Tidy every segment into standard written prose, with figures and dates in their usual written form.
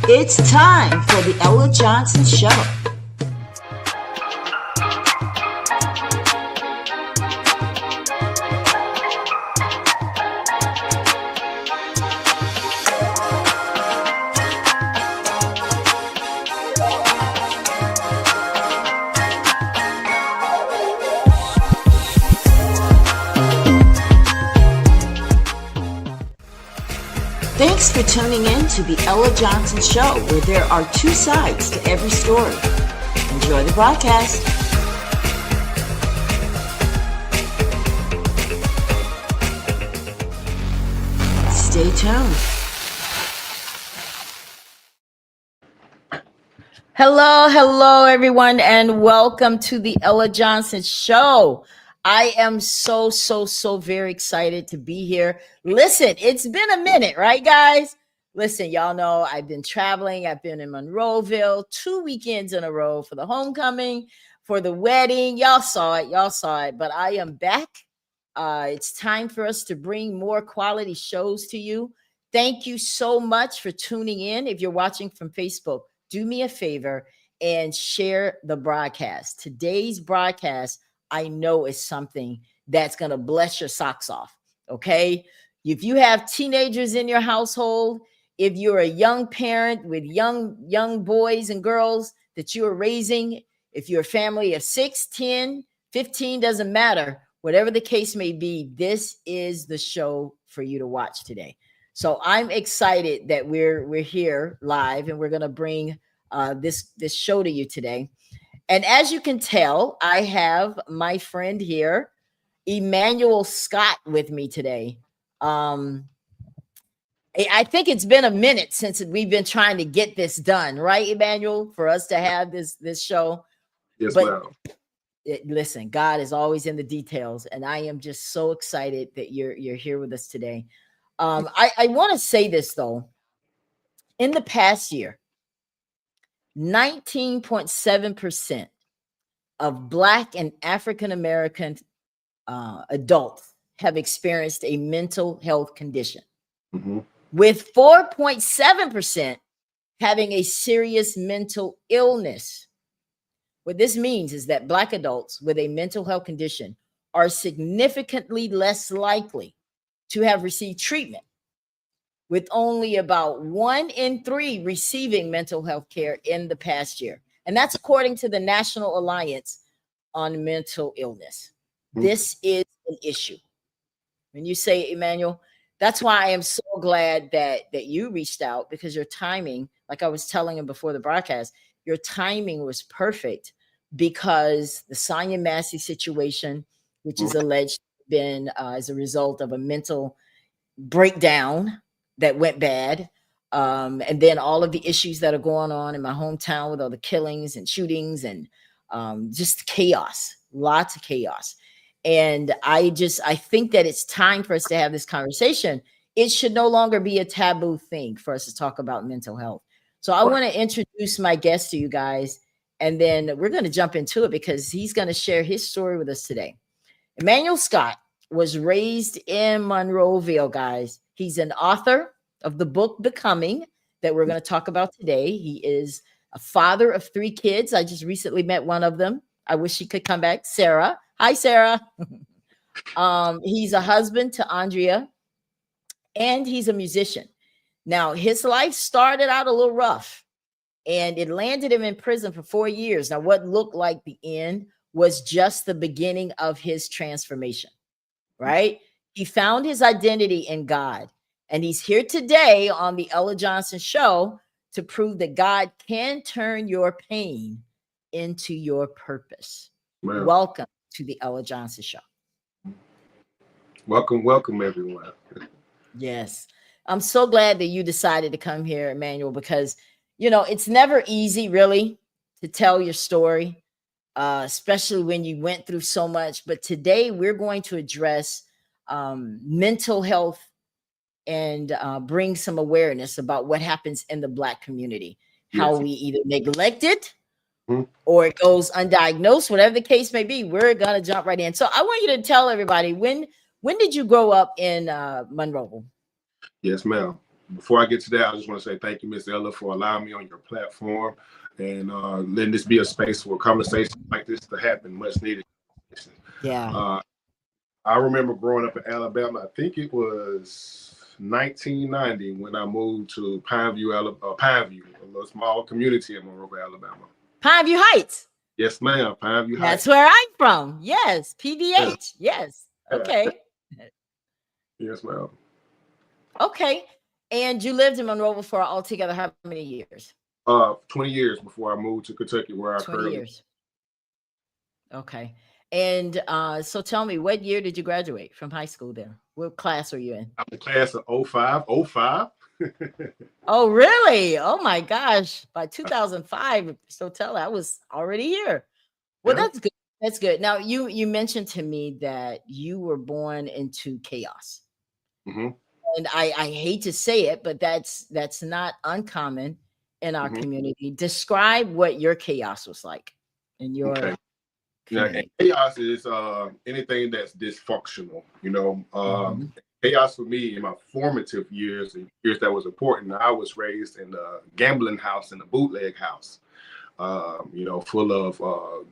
It's time for the Ella Johnson Show. Thanks for tuning in to the Ella Johnson Show, where there are two sides to every story. Enjoy the broadcast. Stay tuned. Hello, everyone, and welcome to the Ella Johnson Show. I am so very excited to be here. Listen, it's been a minute, right, guys? Listen, y'all know I've been traveling. I've been in Monroeville 2 weekends in a row for the homecoming, for the wedding. Y'all saw it, but I am back. It's time for us to bring more quality shows to you. Thank you so much for tuning in. If you're watching from Facebook, do me a favor and share the broadcast. Today's broadcast, I know, is something that's going to bless your socks off. Okay. If you have teenagers in your household, if you're a young parent with young boys and girls that you are raising, if you're a family of 6, 10, 15, doesn't matter, whatever the case may be, this is the show for you to watch today. So I'm excited that we're here live and we're going to bring this show to you today. And as you can tell, I have my friend here, Emmanuel Scott, with me today. I think it's been a minute since we've been trying to get this done, right, Emmanuel, for us to have this show. Yes, ma'am. Listen, God is always in the details, and I am just so excited that you're here with us today. I want to say this, though. In the past year, 19.7% of Black and African American adults have experienced a mental health condition, with 4.7% having a serious mental illness. What this means is that Black adults with a mental health condition are significantly less likely to have received treatment, with only about 1 in 3 receiving mental health care in the past year. And that's according to the National Alliance on Mental Illness. This is an issue. When you say, Emmanuel, that's why I am so glad that you reached out, because your timing, like I was telling him before the broadcast, your timing was perfect, because the Sonia Massey situation, which is alleged to have been as a result of a mental breakdown that went bad, and then all of the issues that are going on in my hometown with all the killings and shootings and just chaos, lots of chaos. And I think that it's time for us to have this conversation. It should no longer be a taboo thing for us to talk about mental health. So I want to introduce my guest to you guys, and then we're going to jump into it because he's going to share his story with us today. Emmanuel Scott was raised in Monroeville, guys. He's an author of the book Becoming that we're going to talk about today. He is a father of 3 kids. I just recently met one of them. I wish she could come back. Sarah. Hi, Sarah. He's a husband to Andrea, and he's a musician. Now, his life started out a little rough, and it landed him in prison for 4 years. Now, what looked like the end was just the beginning of his transformation, right? He found his identity in God, and he's here today on the Ella Johnson Show to prove that God can turn your pain into your purpose. Wow. Welcome to the Ella Johnson Show. Welcome, everyone. Yes. I'm so glad that you decided to come here, Emmanuel, because, you know, it's never easy, really, to tell your story, especially when you went through so much. But today we're going to address mental health and bring some awareness about what happens in the Black community, how we either neglect it or it goes undiagnosed, whatever the case may be. We're going to jump right in. So I want you to tell everybody, when did you grow up in Monroeville? Yes, ma'am. before I get to that, I just want to say thank you, Miss Ella, for allowing me on your platform and letting this be a space for conversations like this to happen. Much needed. Yeah. I remember growing up in Alabama. I think it was 1990 when I moved to Pineview, Pineview, a little small community in Monroe, Alabama. Pineview Heights. Yes, ma'am. Pineview Heights. That's where I'm from. Yes. PVH. Yes. Okay. Yes, ma'am. Okay. And you lived in Monroe for altogether how many years? 20 years before I moved to Kentucky, where I 20 currently. years. Okay. And so tell me, what year did you graduate from high school there? What class were you in? I'm the class of 05. 05. Oh, really? Oh my gosh. By 2005, so tell I was already here. Well, Yeah. that's good. That's good. Now you mentioned to me that you were born into chaos. Mm-hmm. And I hate to say it, but that's not uncommon in our community. Describe what your chaos was like in your community. Yeah, chaos is anything that's dysfunctional. You know, chaos for me in my formative years and years that was important. I was raised in the gambling house, in the bootleg house. You know, full of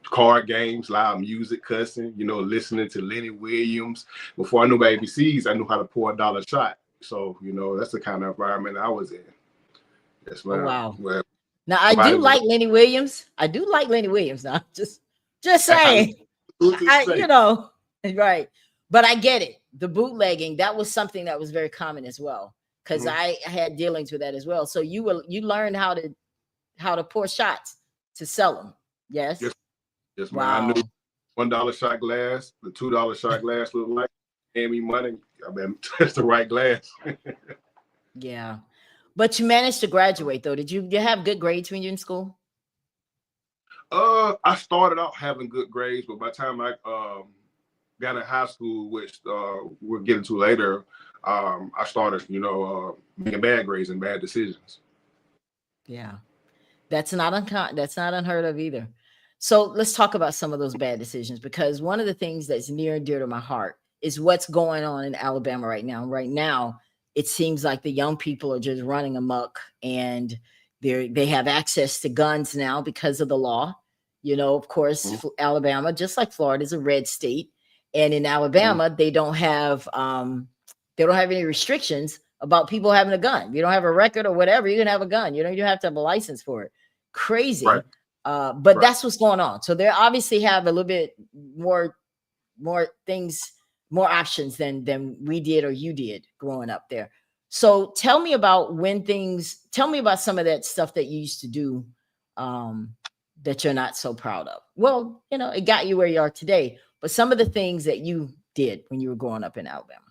card games, loud music, cussing, you know, listening to Lenny Williams. Before I knew ABCs, I knew how to pour a dollar shot. So, you know, that's the kind of environment I was in. Yes, ma'am. Oh, wow. Well, now I do like Lenny Williams. I do like Lenny Williams. Now, just saying. You know, right. But I get it. The bootlegging, that was something that was very common as well. Because I had dealings with that as well. So you learned how to pour shots to sell them. Yes. Yes, wow. man. I knew $1 shot glass, the $2 shot glass looked like. Hand me money. I mean, that's the right glass. Yeah. But you managed to graduate though. Did you have good grades when you were in school? I started out having good grades, but by the time I got in high school, which we'll get into later, I started, you know, making bad grades and bad decisions. Yeah. That's not unheard of either. So let's talk about some of those bad decisions, because one of the things that's near and dear to my heart is what's going on in Alabama right now. Right now, it seems like the young people are just running amok, and they have access to guns now because of the law. You know, of course, Alabama, just like Florida, is a red state, and in Alabama, they don't have any restrictions about people having a gun. You don't have a record or whatever, you can have a gun. You have to have a license for it. Crazy. Right. But that's what's going on. So they obviously have a little bit more things, more options than we did or you did growing up there. So tell me about some of that stuff that you used to do that you're not so proud of. Well, you know, it got you where you are today, but some of the things that you did when you were growing up in Alabama.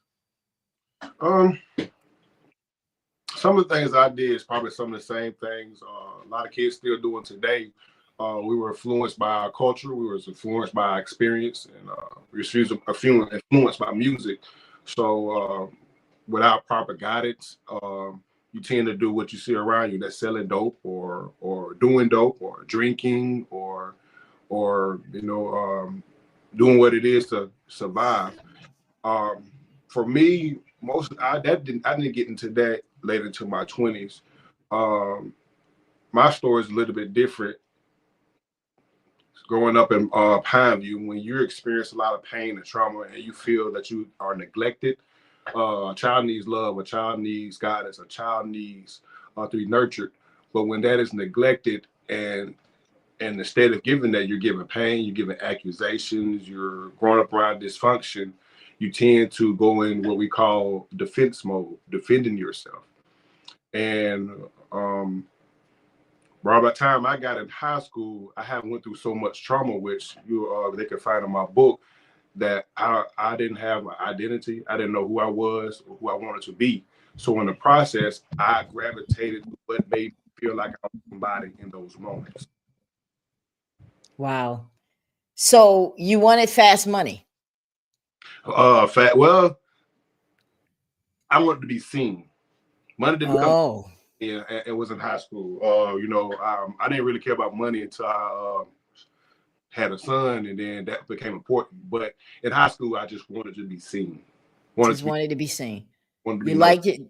Some of the things I did is probably some of the same things a lot of kids still doing today. We were influenced by our culture. We were influenced by our experience, and we were influenced by music. So without proper guidance, you tend to do what you see around you. That's selling dope, or doing dope, or drinking, or you know, doing what it is to survive. For me, I didn't get into that later into my 20s. My story is a little bit different. Growing up in Pineview, when you experience a lot of pain and trauma and you feel that you are neglected, a child needs love, a child needs guidance, a child needs to be nurtured. But when that is neglected, and instead of giving that, you're giving pain, you're giving accusations, you're growing up around dysfunction, you tend to go in what we call defense mode, defending yourself. And by the time I got in high school, I haven't went through so much trauma, which they could find in my book, that I didn't have an identity. I didn't know who I was or who I wanted to be. So in the process, I gravitated to what made me feel like I was somebody in those moments. Wow. So you wanted fast money? Well, I wanted to be seen. Money didn't come. Yeah, it was in high school. You know, I didn't really care about money until I had a son, and then that became important. But in high school, I just wanted to be seen. Wanted to be seen. Wanted to be liked it.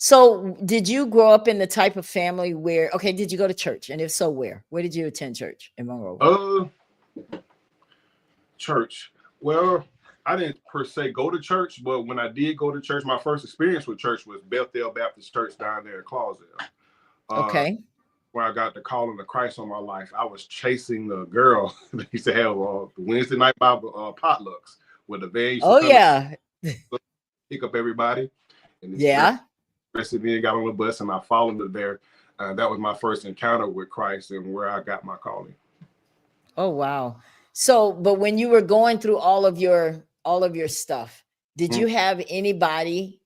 So did you grow up in the type of family where, okay, did you go to church? And if so, where did you attend church in Monroe? Church. Well, I didn't per se go to church, but when I did go to church, my first experience with church was Bethel Baptist Church down there in Clausdale. Okay. Where I got the calling of Christ on my life. I was chasing the girl that used to have the Wednesday night Bible potlucks where the van used to Oh come yeah. pick up everybody. And this girl Yeah. arrested me and got on the bus, and I followed her there. That was my first encounter with Christ and where I got my calling. Oh wow. So, but when you were going through all of your stuff, did you have anybody,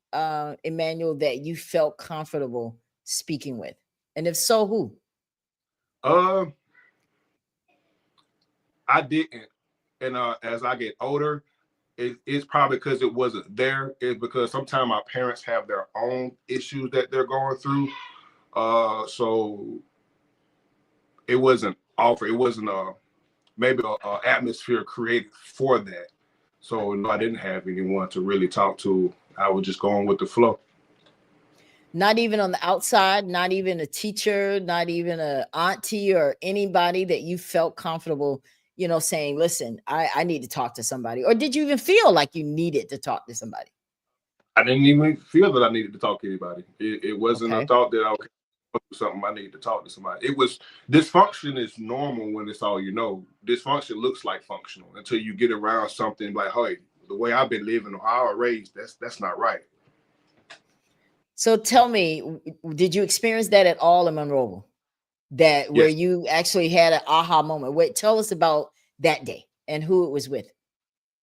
Emmanuel, that you felt comfortable speaking with? And if so, who? I didn't. And as I get older, it's probably because it wasn't there. It's because sometimes my parents have their own issues that they're going through. So it wasn't offered. It wasn't maybe a atmosphere created for that. So no, I didn't have anyone to really talk to. I was just going with the flow. Not even on the outside, not even a teacher, not even a auntie or anybody that you felt comfortable, saying, listen, I need to talk to somebody. Or did you even feel like you needed to talk to somebody? I didn't even feel that I needed to talk to anybody. It wasn't a Okay. thought that okay, something I need to talk to somebody. It was dysfunction is normal when it's all you know. Dysfunction looks like functional until you get around something like, hey, the way I've been living or how I was raised, that's not right. So tell me, did you experience that at all in Monroe? That where Yes. you actually had an aha moment? Wait, tell us about that day and who it was with.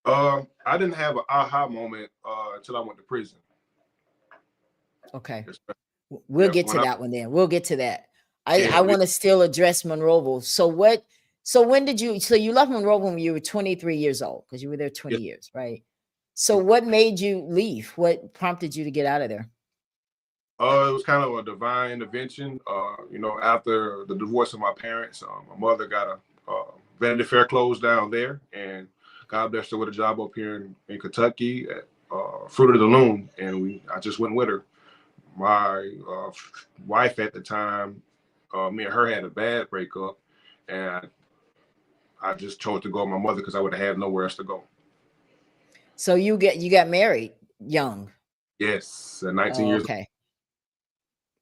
I didn't have an aha moment until I went to prison. Okay. Yes, We'll get when to that one then. We'll get to that. I yeah, want to still address Monroeville. So when did you, so you left Monroeville when you were 23 years old, because you were there 20 yes. years, right? So what made you leave? What prompted you to get out of there? It was kind of a divine intervention. After the divorce of my parents, my mother got a Vanity Fair closed down there, and God blessed her with a job up here in Kentucky at Fruit of the Loom, and I just went with her. My wife at the time, me and her had a bad breakup, and I just chose to go with my mother because I would have had nowhere else to go. So you got married young. Yes, at 19 years old. Okay.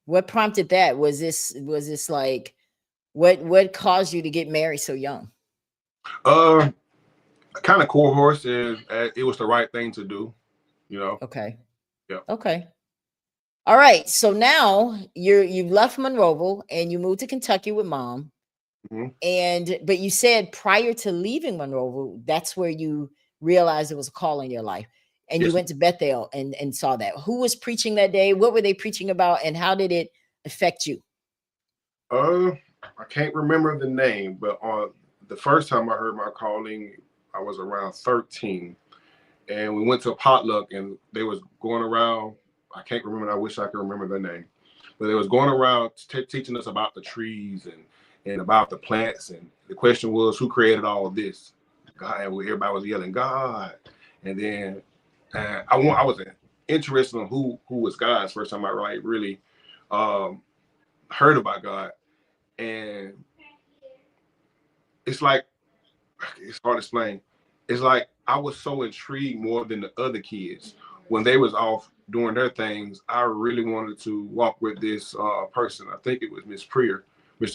What prompted that? Was this like what caused you to get married so young? Kind of core horse, and it was the right thing to do. Okay. Yeah. Okay. All right. So now you've left Monroeville and you moved to Kentucky with mom. Mm-hmm. But you said prior to leaving Monroeville, that's where you realized it was a call in your life. And Yes. You went to Bethel and saw that. Who was preaching that day? What were they preaching about? And how did it affect you? I can't remember the name, but on the first time I heard my calling, I was around 13. And we went to a potluck and they was going around. I can't remember. I wish I could remember the name, but they was going around teaching us about the trees and about the plants. And the question was, who created all of this? God. And everybody was yelling, God. And then I was interested in who was God's first time I really heard about God. And it's like, it's hard to explain. It's like I was so intrigued more than the other kids. When they was off doing their things, I really wanted to walk with this person. I think it was Mr.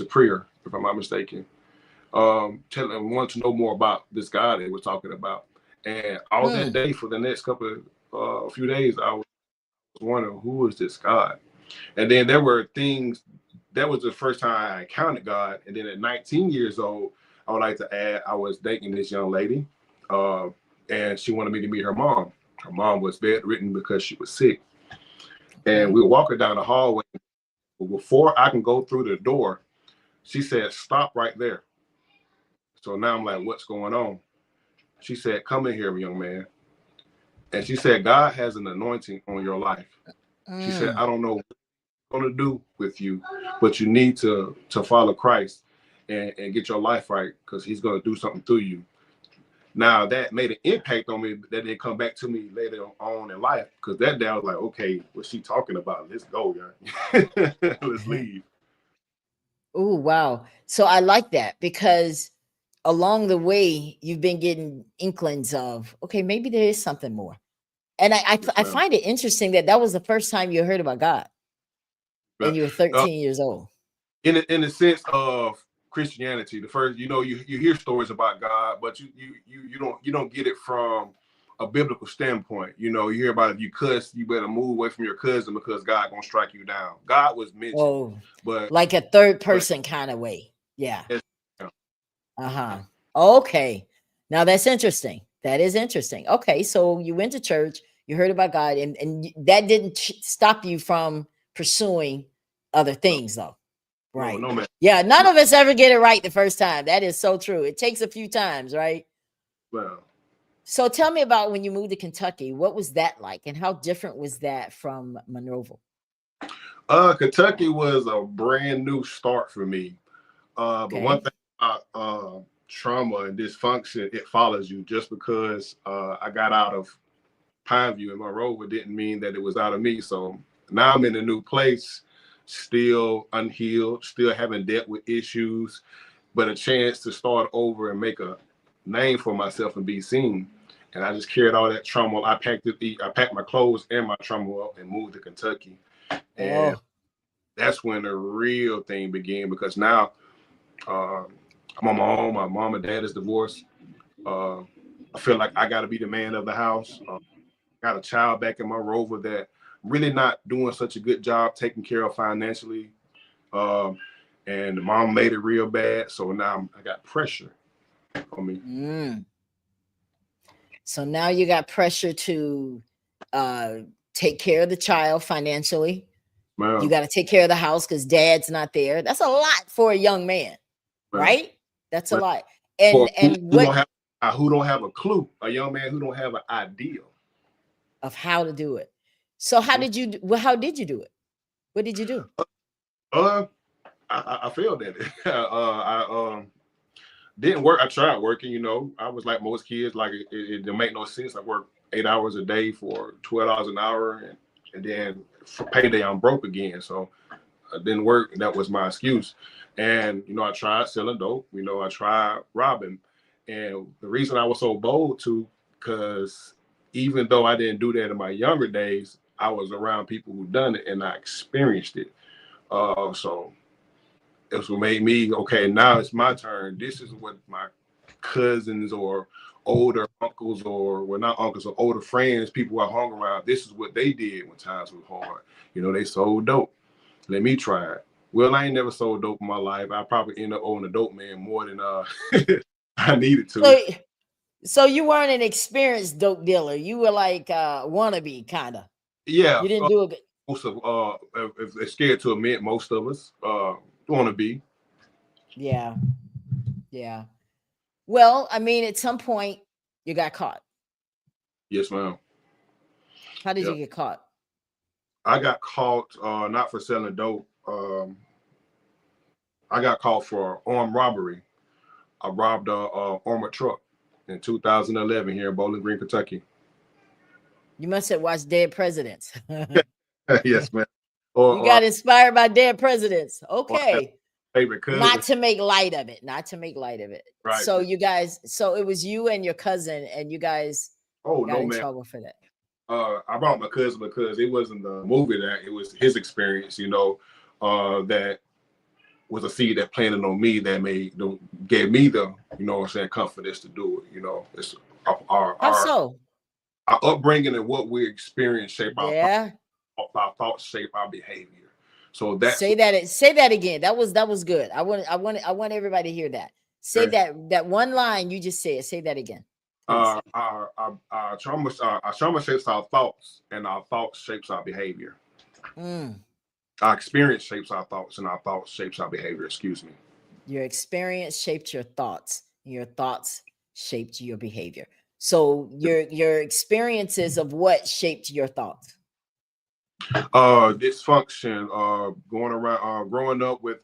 Prier, if I'm not mistaken. Wanted to know more about this guy they were talking about. And all that day for the next few days, I was wondering, who is this God? And then there were things, that was the first time I encountered God. And then at 19 years old, I would like to add, I was dating this young lady, and she wanted me to meet her mom. Her mom was bedridden because she was sick. And we were walking down the hallway. Before I can go through the door, she said, stop right there. So now I'm like, what's going on? She said, come in here, young man. And she said, God has an anointing on your life. She said, I don't know what I'm going to do with you, but you need to follow Christ and get your life right, because he's going to do something through you. Now that made an impact on me. That didn't come back to me later on in life, because that day I was like, okay, what's she talking about? Let's go, y'all. Let's leave. Oh, wow. So I like that, because along the way you've been getting inklings of, okay, maybe there is something more. And I find it interesting that that was the first time you heard about God, and you were 13 years old. In the sense of Christianity, the first, you hear stories about God, but you don't get it from a biblical standpoint. You hear about, if you cuss, you better move away from your cousin because God gonna strike you down. God was mentioned, Oh, but like a third person kind of way. Yeah. Uh-huh. Okay. Now that's interesting. That is interesting. Okay, so you went to church, you heard about God, and that didn't stop you from pursuing other things, though. Right. No, man. Yeah, none of us ever get it right the first time. That is so true. It takes a few times, right? Well, So tell me about when you moved to Kentucky. What was that like, and how different was that from Monroeville? Kentucky was a brand new start for me. But one thing about trauma and dysfunction, it follows you. Just because I got out of Pineview and Monroeville didn't mean that it was out of me. So now I'm in a new place, still unhealed, still haven't dealt with issues, but a chance to start over and make a name for myself and be seen. And I just carried all that trauma. I packed my clothes and my trauma up and moved to Kentucky. And that's when the real thing began, because now I'm on my own. My mom and dad is divorced. I feel like I got to be the man of the house. Got a child back in my rover that really not doing such a good job taking care of financially. And the mom made it real bad. So now I got pressure on me. So now you got pressure to take care of the child financially. Wow. You got to take care of the house because dad's not there. That's a lot for a young man, right? That's a lot. And who don't have a clue, a young man who don't have an idea of how to do it. So how did you do it? What did you do? I failed at it. I didn't work. I tried working, I was like most kids, like it didn't make no sense. I worked 8 hours a day for $12 an hour, and then for payday I'm broke again. So it didn't work. That was my excuse. And I tried selling dope, I tried robbing. And the reason I was so bold because even though I didn't do that in my younger days, I was around people who done it and I experienced it. So it's what made me, okay, now it's my turn. This is what my cousins or older uncles, or well, not uncles, or older friends, people I hung around, this is what they did when times was hard. They sold dope. Let me try it. Well, I ain't never sold dope in my life. I probably end up owning a dope man more than I needed to. So you weren't an experienced dope dealer. You were like wannabe, kind of. Yeah. You didn't do it. Most of if they're scared to admit, most of us want to be. Yeah. Yeah. Well, I mean, at some point you got caught. Yes, ma'am. How did you get caught? I got caught not for selling dope. I got caught for armed robbery. I robbed a armored truck in 2011 here in Bowling Green, Kentucky. You must have watched Dead Presidents. Yes, man. You got inspired by Dead Presidents. Okay. Favorite cousin. Not to make light of it. Right. So you guys, so it was you and your cousin, and you guys got in trouble for that. I brought my cousin because it wasn't the movie, that it was his experience, that was a seed that planted on me that gave me the, confidence to do it. It's our upbringing and what we experience shape our thoughts, shape our behavior. So that's say that again. That was good. I want everybody to hear that. Say that one line you just said. Say that again. Our trauma shapes our thoughts, and our thoughts shapes our behavior. Our experience shapes our thoughts, and our thoughts shapes our behavior. Excuse me. Your experience shaped your thoughts, and your thoughts shaped your behavior. So your experiences of what shaped your thoughts? Dysfunction, growing up with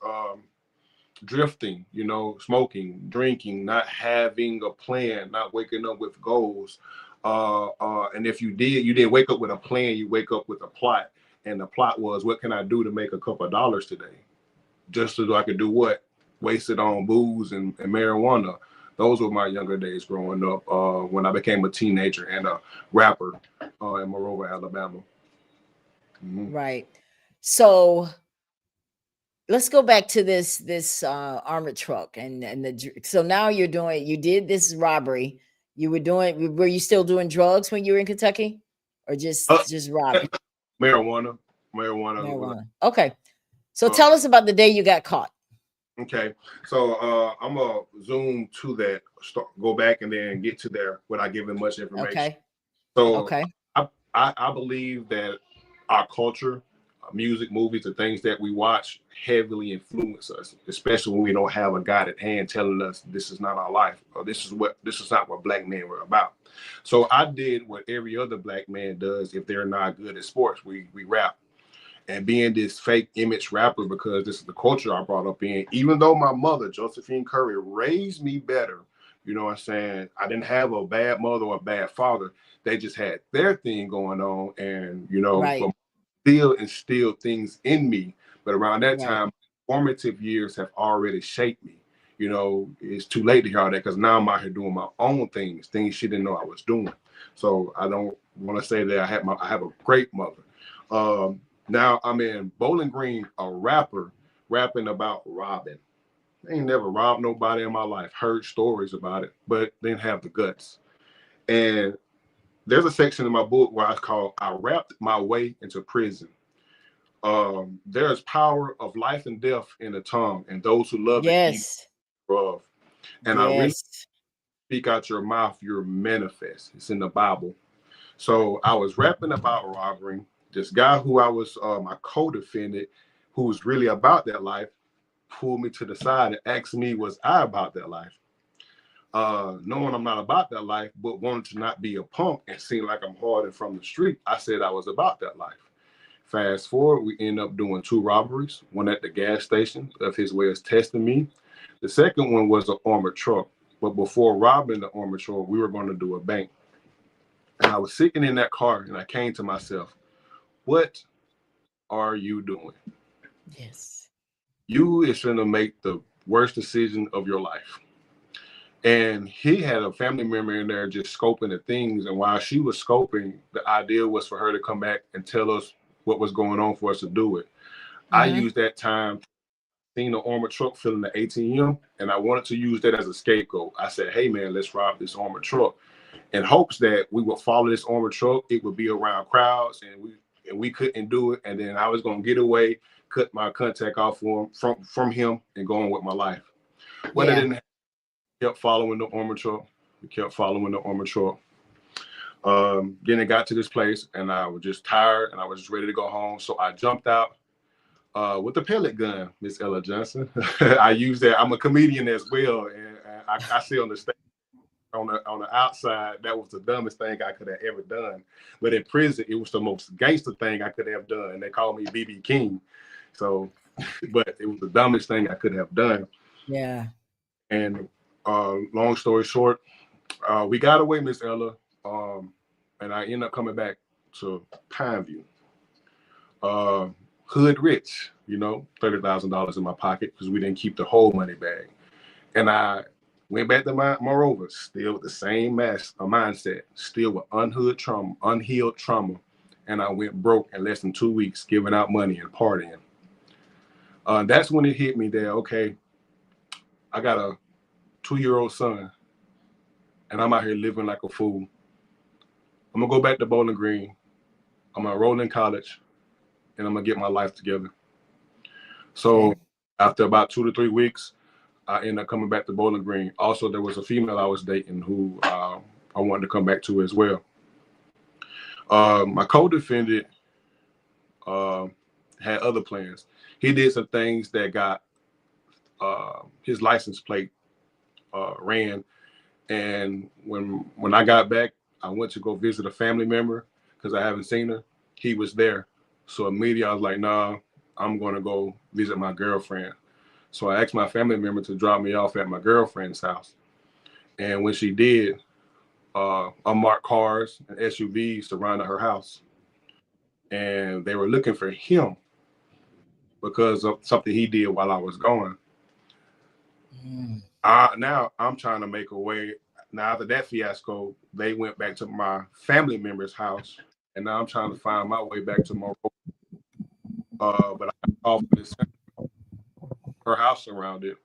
drifting, you know, smoking, drinking, not having a plan, not waking up with goals. And if you didn't wake up with a plan, you wake up with a plot. And the plot was, what can I do to make a couple of dollars today? Just so I could do what? Waste it on booze and marijuana. Those were my younger days growing up when I became a teenager and a rapper in Monroe, Alabama. Right. So let's go back to this armored truck and so now you did this robbery. Were you still doing drugs when you were in Kentucky, or just robbing? Marijuana. Okay. So tell us about the day you got caught. Okay, so I'm gonna zoom to that, go back, and then get to there without giving much information. Okay. So okay. I believe that our culture, music, movies, the things that we watch heavily influence us, especially when we don't have a God at hand telling us this is not our life, or this is not what Black men were about. So I did what every other Black man does if they're not good at sports. We rap. And being this fake image rapper, because this is the culture I brought up in, even though my mother, Josephine Curry, raised me better, you know what I'm saying? I didn't have a bad mother or a bad father. They just had their thing going on. And, you know, Right. but still instilled things in me. But around that Right. time, formative years have already shaped me. You know, it's too late to hear all that because now I'm out here doing my own things she didn't know I was doing. So I don't want to say that I have a great mother. Now I'm in Bowling Green, a rapper, rapping about robbing. I ain't never robbed nobody in my life, heard stories about it, but didn't have the guts. And there's a section in my book where I rapped my way into prison. There's power of life and death in the tongue, and those who love it eat Yes. of. And I really Yes. speak out your mouth, you're manifest. It's in the Bible. So I was rapping about robbery. This guy who I was my co-defendant, who was really about that life, pulled me to the side and asked me, was I about that life? Knowing I'm not about that life, but wanting to not be a punk and seem like I'm hard from the street, I said I was about that life. Fast forward, we end up doing 2 robberies, one at the gas station of his way of testing me. The second one was an armored truck. But before robbing the armored truck, we were going to do a bank. And I was sitting in that car and I came to myself, what are you doing? Yes. You is going to make the worst decision of your life. And he had a family member in there just scoping the things. And while she was scoping, the idea was for her to come back and tell us what was going on for us to do it. I used that time, seeing the armored truck filling the ATM, and I wanted to use that as a scapegoat. I said, hey, man, let's rob this armored truck, in hopes that we would follow this armored truck. It would be around crowds, and we couldn't do it. And then I was going to get away, cut my contact off from him, and go on with my life. But I didn't. Kept following the armored truck. We kept following the armored truck. Then it got to this place, and I was just tired, and I was just ready to go home. So I jumped out with a pellet gun, Miss Ella Johnson. I use that. I'm a comedian as well, and I see on the stage, on the outside, that was the dumbest thing I could have ever done. But in prison, it was the most gangster thing I could have done. They called me BB King. So, but it was the dumbest thing I could have done. Yeah. And long story short, we got away, Miss Ella, and I ended up coming back to Pineview. Hood rich, you know, $30,000 in my pocket because we didn't keep the whole money bag. And I went back to moreover, still with the same mindset, still with unhealed trauma. And I went broke in less than 2 weeks, giving out money and partying. That's when it hit me there. Okay, I got a 2-year-old son, and I'm out here living like a fool. I'm gonna go back to Bowling Green. I'm gonna enroll in college, and I'm gonna get my life together. So after about 2 to 3 weeks, I ended up coming back to Bowling Green. Also, there was a female I was dating who I wanted to come back to as well. My co-defendant had other plans. He did some things that got his license plate ran. And when I got back, I went to go visit a family member because I haven't seen her. He was there. So immediately I was like, nah, I'm going to go visit my girlfriend. So I asked my family member to drop me off at my girlfriend's house. And when she did, unmarked cars and SUVs surrounded her house. And they were looking for him because of something he did while I was gone. Now I'm trying to make a way. Now after that fiasco, they went back to my family member's house, and now I'm trying to find my way back to my. But I called for this, her house surrounded,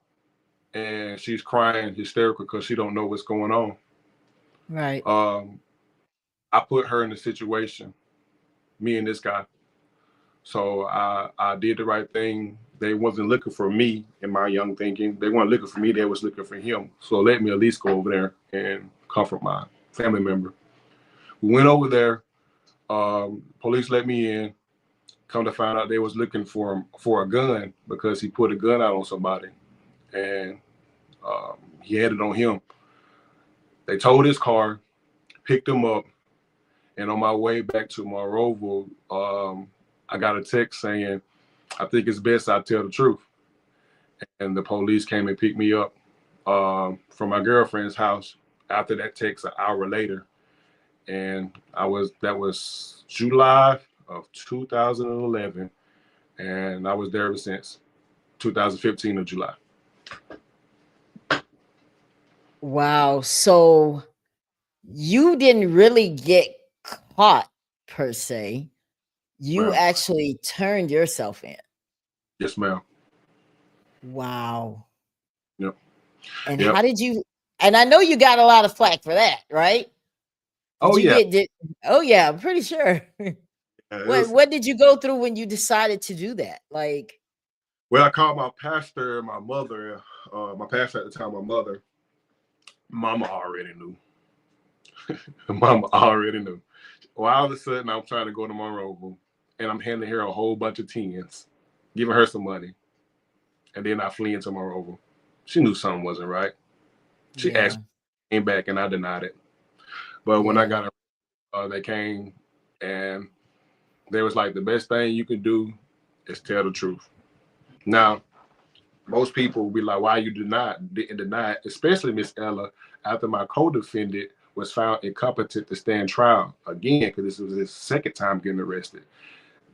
and she's crying hysterical because she don't know what's going on. Right. I put her in a situation, me and this guy. So I did the right thing. They wasn't looking for me in my young thinking. They weren't looking for me. They was looking for him. So let me at least go over there and comfort my family member. We went over there. Police let me in. Come to find out they was looking for a gun because he put a gun out on somebody, and he had it on him. They towed his car, picked him up, and on my way back to Monroeville, I got a text saying, "I think it's best I tell the truth." And the police came and picked me up from my girlfriend's house after that text an hour later. And that was July of 2011. And I was there ever since 2015 of July. Wow. So you didn't really get caught per se. You Well, actually turned yourself in. yes, ma'am. Wow. Yep. And Yep. how did you, and I know you got a lot of flack for that, right? Oh, yeah. Oh yeah, I'm pretty sure. Was, What did you go through when you decided to do that? Like, well, I called my pastor and my mother, my pastor at the time, my mother. Mama already knew. Mama already knew. Well, all of a sudden, I'm trying to go to Monroeville, and I'm handing her a whole bunch of tens, giving her some money, and then I flee into Monroeville. She knew something wasn't right. She yeah, asked, came back, and I denied it. But when I yeah, got her, they came, and they was like, the best thing you can do is tell the truth. Now, most people will be like, why you didn't deny it, especially Miss Ella, after my co-defendant was found incompetent to stand trial again, because this was his second time getting arrested.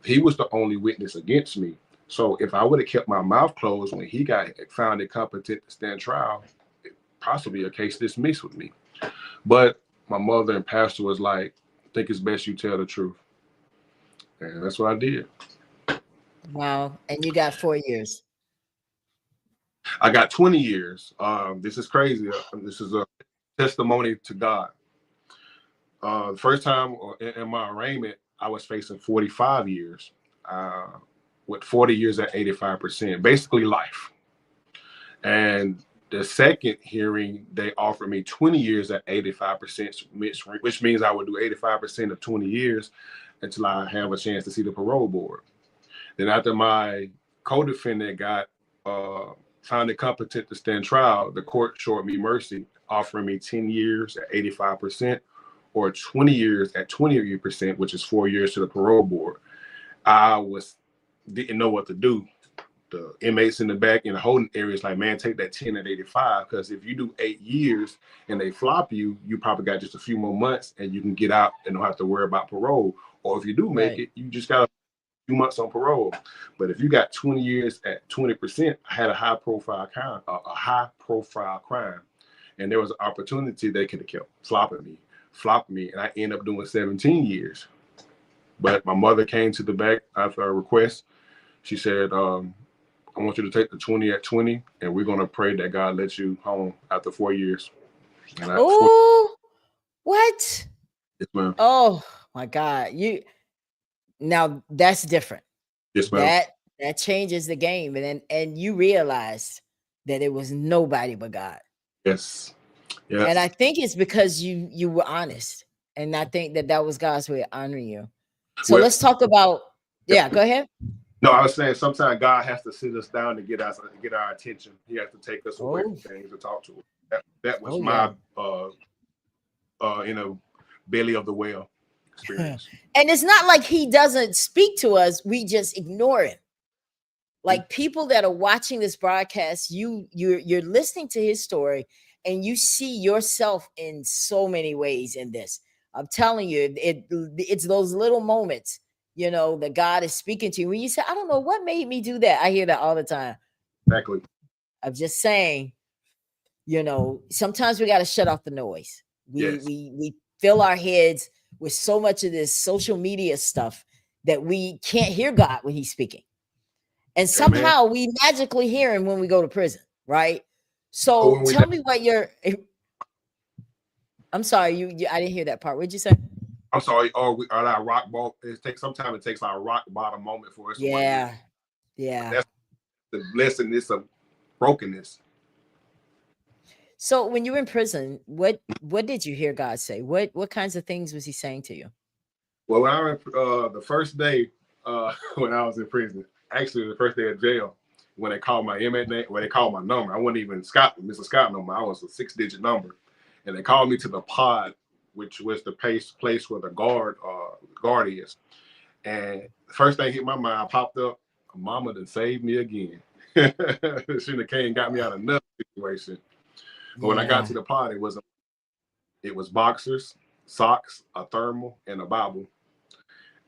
He was the only witness against me. So if I would have kept my mouth closed when he got found incompetent to stand trial, possibly a case dismissed with me. But my mother and pastor was like, I think it's best you tell the truth. And that's what I did. wow. And you got 4 years. I got 20 years. This is crazy. This is a testimony to God. The first time in my arraignment, I was facing 45 years, with 40 years at 85%, basically life. And the second hearing, they offered me 20 years at 85%, which means I would do 85% of 20 years until I have a chance to see the parole board. Then after my co-defendant got found incompetent to stand trial, the court showed me mercy, offering me 10 years at 85%. Or 20 years at 20%, which is 4 years to the parole board. I didn't know what to do. The inmates in the back in the holding areas like, man, take that 10 at 85, because if you do 8 years and they flop you, you probably got just a few more months and you can get out and don't have to worry about parole. Or if you do make it, you just got a few months on parole. But if you got 20 years at 20%, I had a high profile crime, and there was an opportunity they could have kept flopping me, and I ended up doing 17 years. But my mother came to the back after a request. She said, I want you to take the 20 at 20, and we're going to pray that God lets you home after 4 years. Oh, what? Yes, ma'am. Oh my God. Now that's different. Yes, ma'am. That changes the game. And you realized that it was nobody but God. Yes. Yes. And I think it's because you were honest. And I think that was God's way of honoring you. So let's talk about, yeah, go ahead. No, I was saying sometimes God has to sit us down to get our attention. He has to take us away from things to talk to us. That was my in a belly of the whale experience. And it's not like he doesn't speak to us. We just ignore him. Like people that are watching this broadcast, you're listening to his story and you see yourself in so many ways in this. I'm telling you, it's those little moments, you know, that God is speaking to you. When you say, I don't know what made me do that. I hear that all the time. Exactly. I'm just saying, you know, sometimes we got to shut off the noise. Yes. We fill our heads with so much of this social media stuff that we can't hear God when he's speaking. And somehow we magically hear him when we go to prison, right? So tell me what I'm sorry, you I didn't hear that part. What'd you say? I'm sorry. Or our rock bottom. Sometimes it takes our rock bottom moment for us. Yeah. That's the blessedness of brokenness. So when you were in prison, what did you hear God say? What kinds of things was he saying to you? Well, when I went, the first day when I was in prison, actually the first day of jail, when they called my inmate, when they called my number, I wasn't even Mr. Scott number. I was a 6-digit number, and they called me to the pod, which was the place where the guard is. And the first thing hit my mind, I popped up. Mama done saved me again. She done came and got me out of another situation. But when I got to the pod, it was boxers, socks, a thermal, and a Bible.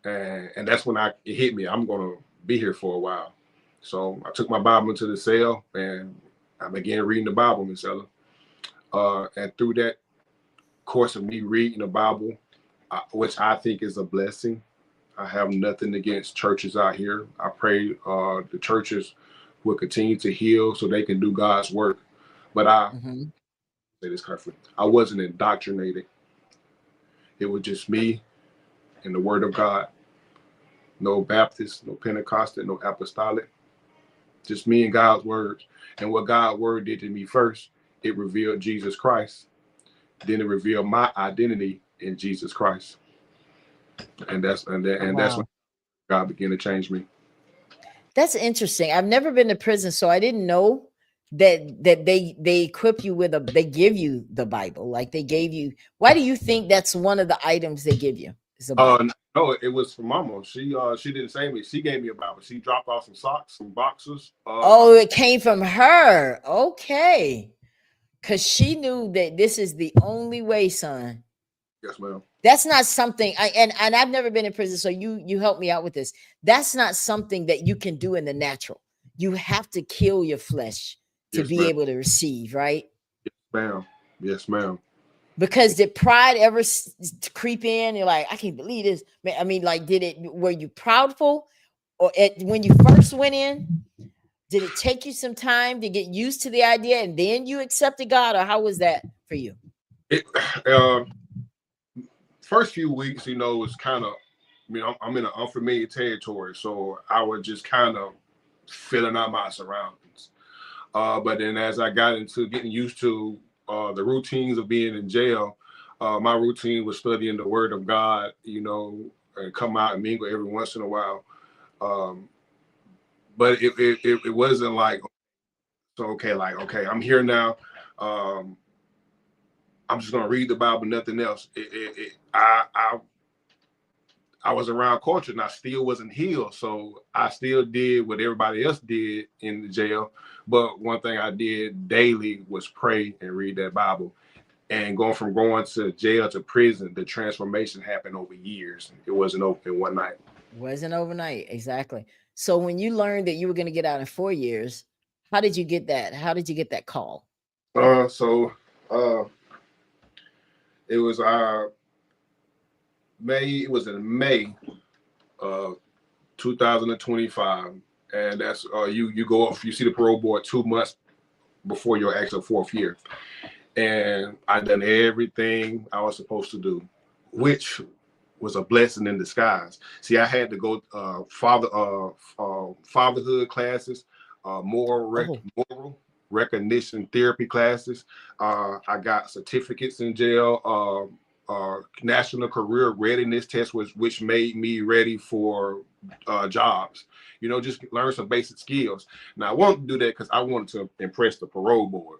And that's when it hit me. I'm gonna be here for a while. So I took my Bible into the cell and I began reading the Bible, Miss Ella. And through that course of me reading the Bible, which I think is a blessing, I have nothing against churches out here. I pray the churches will continue to heal so they can do God's work. But I say this carefully, I wasn't indoctrinated. It was just me and the Word of God. No Baptist, no Pentecostal, no Apostolic. Just me and God's words. And what God's word did to me first, it revealed Jesus Christ. Then it revealed my identity in Jesus Christ. And that's when God began to change me. That's interesting. I've never been to prison, so I didn't know that they equip you with they give you the Bible. Like they gave you. Why do you think that's one of the items they give you? No, it was from Mama. She didn't say me. She gave me a Bible. She dropped off some socks, some boxers. It came from her. Okay. Because she knew that this is the only way, son. Yes, ma'am. That's not something and I've never been in prison, so you help me out with this. That's not something that you can do in the natural. You have to kill your flesh to be able to receive, right? Yes, ma'am. Yes, ma'am. Because did pride ever creep in? You're like, I can't believe this. I mean, like, were you proudful? Or when you first went in, did it take you some time to get used to the idea and then you accepted God? Or how was that for you? First few weeks, it was kind of, I'm in an unfamiliar territory. So I was just kind of filling out my surroundings. But then as I got into getting used to the routines of being in jail, my routine was studying the Word of God, and come out and mingle every once in a while. But it wasn't like, okay, I'm here now. I'm just gonna read the Bible, nothing else. I was around culture and I still wasn't healed, so I still did what everybody else did in the jail. But one thing I did daily was pray and read that Bible. And going to jail to prison, the transformation happened over years. It wasn't open one night. Wasn't overnight, exactly. So when you learned that you were going to get out in 4 years, how did you get that? How did you get that call? It was May. It was in May of 2025, and that's you go off. You see the parole board 2 months before your actual 4th year, and I done everything I was supposed to do, which was a blessing in disguise. See, I had to go fatherhood classes, moral recognition therapy classes. I got certificates in jail, national career readiness test, which made me ready for jobs. Just learn some basic skills. Now I wanted to do that because I wanted to impress the parole board.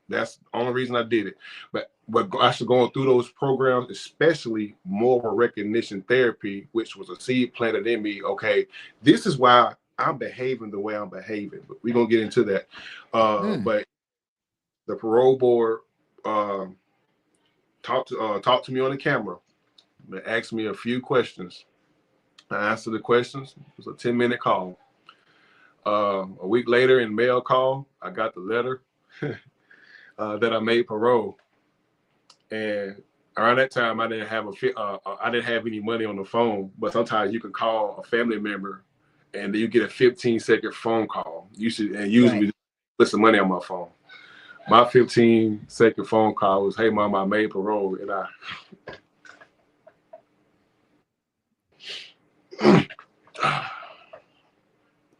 That's the only reason I did it. But actually going through those programs, especially moral recognition therapy, which was a seed planted in me. Okay, this is why I'm behaving the way I'm behaving. But we're gonna get into that. But the parole board talked to me on the camera. They asked me a few questions. I answered the questions. It was a 10-minute call. A week later, in mail call, I got the letter that I made parole. And around that time, I didn't have any money on the phone. But sometimes you can call a family member, and you get a 15-second phone call. Usually put some money on my phone. My 15-second phone call was, "Hey, Mom, I made parole," and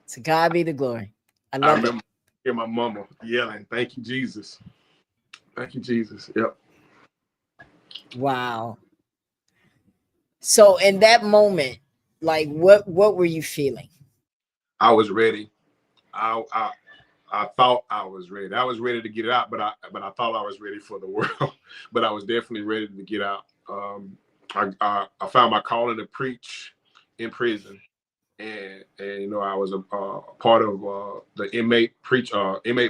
To God be the glory. I remember hearing my mama yelling, "Thank you, Jesus! Thank you, Jesus!" Yep. Wow. So in that moment, like what were you feeling? I was ready. I thought I was ready. I was ready to get out, but I thought I was ready for the world. But I was definitely ready to get out. I found my calling to preach in prison, and I was a part of the inmate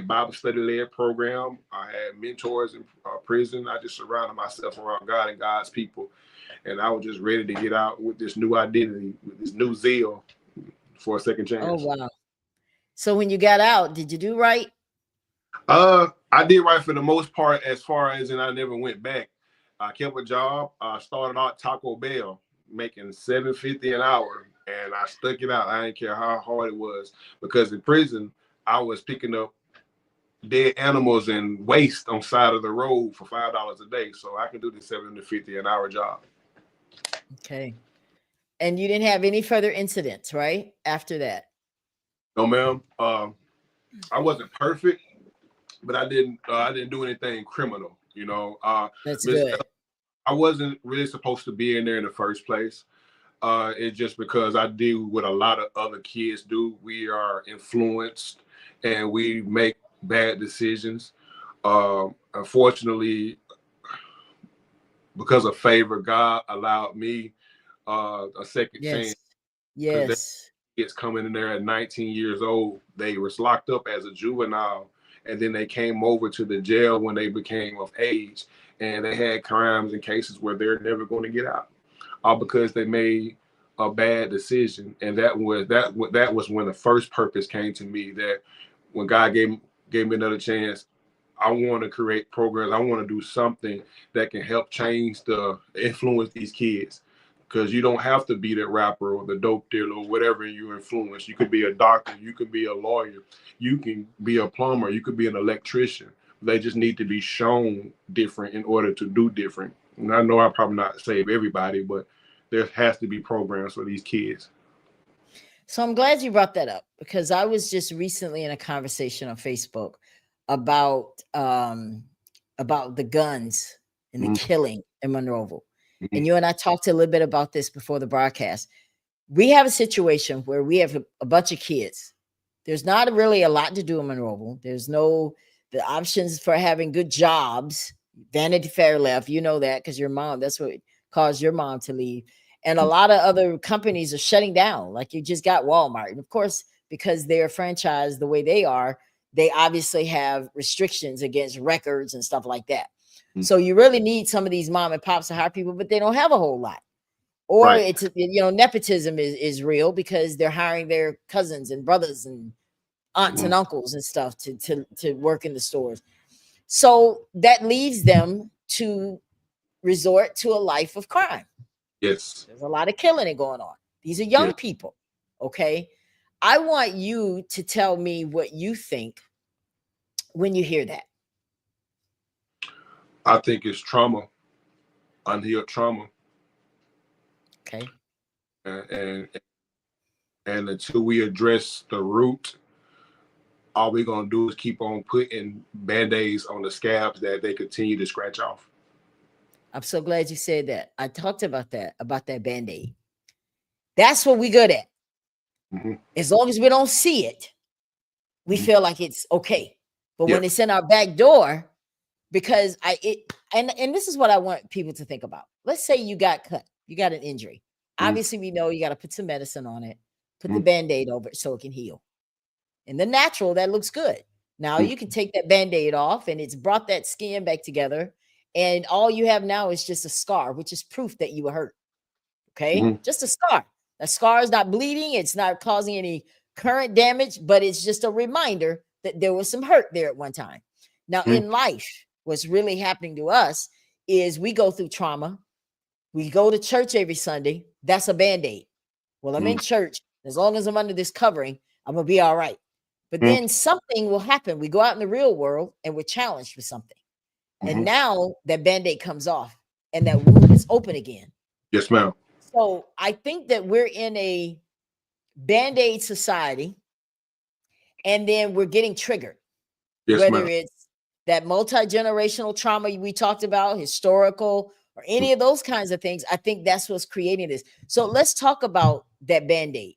Bible study led program. I had mentors in prison. I just surrounded myself around God and God's people, and I was just ready to get out with this new identity, with this new zeal for a second chance. Oh wow. So when you got out, did you do right? I did right for the most part, as far as, and I never went back. I kept a job. I started out Taco Bell, making $7.50 an hour, and I stuck it out. I didn't care how hard it was, because in prison I was picking up dead animals and waste on side of the road for $5 a day, so I can do the $7.50 an hour job. Okay. And you didn't have any further incidents, right? After that? No, ma'am. I wasn't perfect, but I didn't do anything criminal. That's good. I wasn't really supposed to be in there in the first place. It's just because I do what a lot of other kids do. We are influenced and we make bad decisions. Unfortunately, because of favor, God allowed me a second chance. Yes. Kids coming in there at 19 years old. They was locked up as a juvenile, and then they came over to the jail when they became of age, and they had crimes and cases where they're never going to get out, all because they made a bad decision. And that was when the first purpose came to me, that when God gave me another chance, I want to create programs. I want to do something that can help influence these kids. Because you don't have to be the rapper or the dope dealer or whatever you influence. You could be a doctor. You could be a lawyer. You can be a plumber. You could be an electrician. They just need to be shown different in order to do different. And I know I probably not save everybody, but there has to be programs for these kids. So I'm glad you brought that up, because I was just recently in a conversation on Facebook about the guns and the killing in Monroeville. And you and I talked a little bit about this before the broadcast. We have a situation where we have a bunch of kids. There's not really a lot to do in Monroeville. There's the options for having good jobs. Vanity Fair left, you know that, because your mom, that's what caused your mom to leave. And a lot of other companies are shutting down. Like you just got Walmart. And of course, because they're franchised the way they are, they obviously have restrictions against records and stuff like that. So you really need some of these mom and pops to hire people, but they don't have a whole lot. Or it's, nepotism is real, because they're hiring their cousins and brothers and aunts and uncles and stuff to work in the stores. So that leaves them to resort to a life of crime. Yes. There's a lot of killing going on. These are young people. Okay. I want you to tell me what you think when you hear that. I think it's trauma, unhealed trauma. Okay. And until we address the root, all we're going to do is keep on putting Band-Aids on the scabs that they continue to scratch off. I'm so glad you said that. I talked about that Band-Aid. That's what we good at. As long as we don't see it, we feel like it's okay. But when it's in our back door, because and this is what I want people to think about. Let's say you got cut, you got an injury. Obviously, we know you got to put some medicine on it, Put the Band-Aid over it so it can heal. In the natural, that looks good. Now you can take that Band-Aid off and it's brought that skin back together. And all you have now is just a scar, which is proof that you were hurt. Okay. Just a scar. That scar is not bleeding. It's not causing any current damage, but it's just a reminder that there was some hurt there at one time. Now in life, what's really happening to us is we go through trauma. We go to church every Sunday. That's a Band-Aid. Well, I'm in church. As long as I'm under this covering, I'm going to be all right. But then something will happen. We go out in the real world and we're challenged with something. And now that Band-Aid comes off and that wound is open again. Yes, ma'am. So I think that we're in a Band-Aid society and then we're getting triggered. Yes, whether ma'am. It's that multi-generational trauma we talked about, historical, or any of those kinds of things. I think that's what's creating this. So let's talk about that Band-Aid.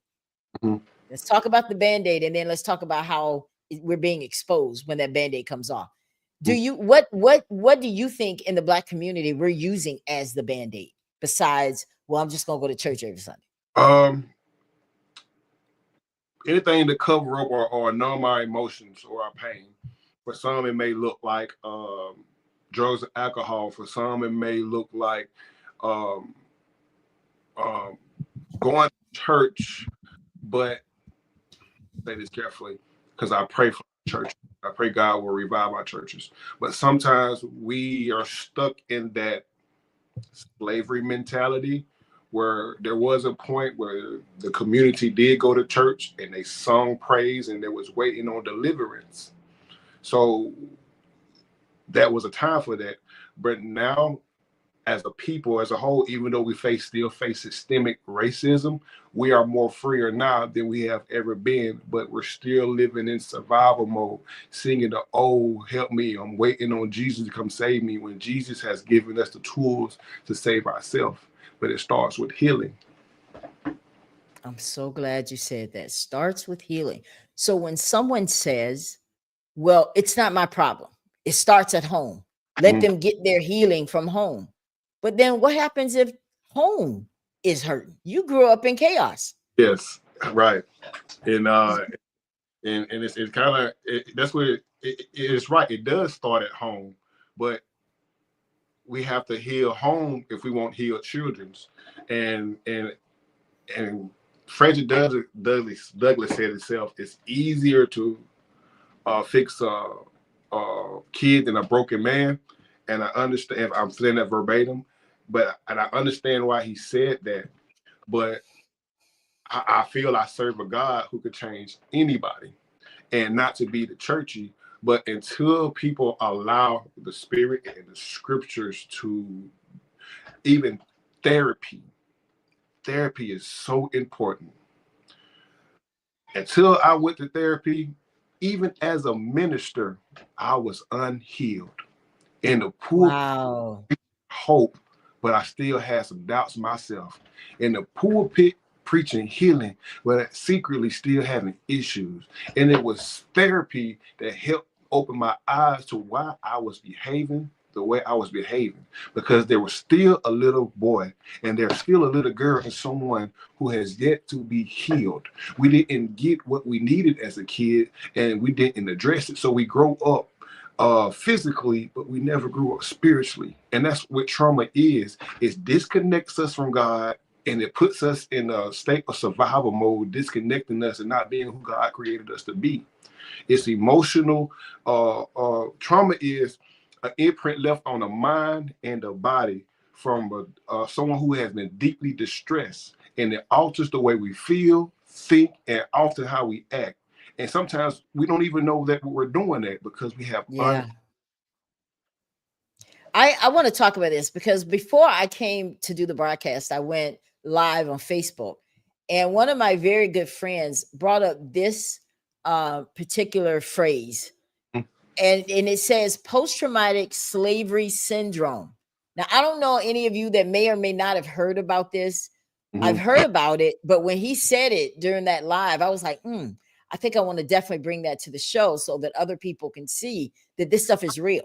Let's talk about the Band-Aid, and then let's talk about how we're being exposed when that Band-Aid comes off. What do you think in the Black community we're using as the Band-Aid besides, well, I'm just gonna go to church every Sunday? Anything to cover up or numb our emotions or our pain. For some, it may look like drugs and alcohol. For some, it may look like going to church, but say this carefully, because I pray for church. I pray God will revive our churches. But sometimes we are stuck in that slavery mentality where there was a point where the community did go to church and they sung praise and they was waiting on deliverance. So that was a time for that. But now, as a people, as a whole, even though we still face systemic racism, we are more freer now than we have ever been, but we're still living in survival mode, singing the, oh, help me, I'm waiting on Jesus to come save me, when Jesus has given us the tools to save ourselves. But it starts with healing. I'm so glad you said that. Starts with healing. So when someone says, well, it's not my problem, it starts at home. Let them get their healing from home. But then what happens if home is hurting? You grew up in chaos. Yes, right. And it's kind of, that's where it's right. It does start at home, but we have to heal home if we want healed children's. And Frederick Douglass said itself, it's easier to fix a kid than a broken man. And I understand, I'm saying that verbatim, and I understand why he said that. But I feel I serve a God who could change anybody, and not to be the churchy, but until people allow the spirit and the scriptures to, even therapy is so important. Until I went to therapy, even as a minister, I was unhealed. In the pulpit, hope, but I still had some doubts myself. In the pulpit, preaching healing, but secretly still having issues. And it was therapy that helped open my eyes to why I was behaving the way I was behaving, because there was still a little boy and there's still a little girl and someone who has yet to be healed. We didn't get what we needed as a kid and we didn't address it. So we grow up physically, but we never grew up spiritually. And that's what trauma is. It disconnects us from God, and it puts us in a state of survival mode, disconnecting us and not being who God created us to be. It's emotional. Trauma is an imprint left on the mind and the body from someone who has been deeply distressed, and it alters the way we feel, think, and often how we act. And sometimes we don't even know that we're doing that because we have. I want to talk about this because before I came to do the broadcast, I went live on Facebook, and one of my very good friends brought up this particular phrase, and it says post-traumatic slavery syndrome. Now, I don't know any of you that may or may not have heard about this. I've heard about it, but when he said it during that live, I was like, I think I want to definitely bring that to the show so that other people can see that this stuff is real.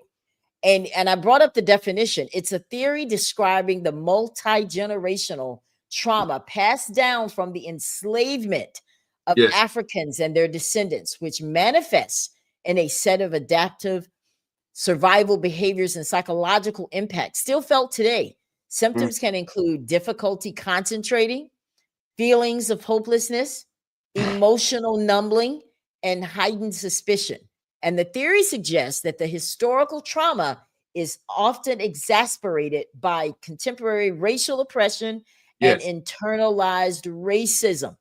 And I brought up the definition. It's a theory describing the multi-generational trauma passed down from the enslavement of Yes. Africans and their descendants, which manifests in a set of adaptive survival behaviors and psychological impacts still felt today. Mm. Symptoms can include difficulty concentrating, feelings of hopelessness, emotional numbing, and heightened suspicion. And the theory suggests that the historical trauma is often exacerbated by contemporary racial oppression and Yes. internalized racism.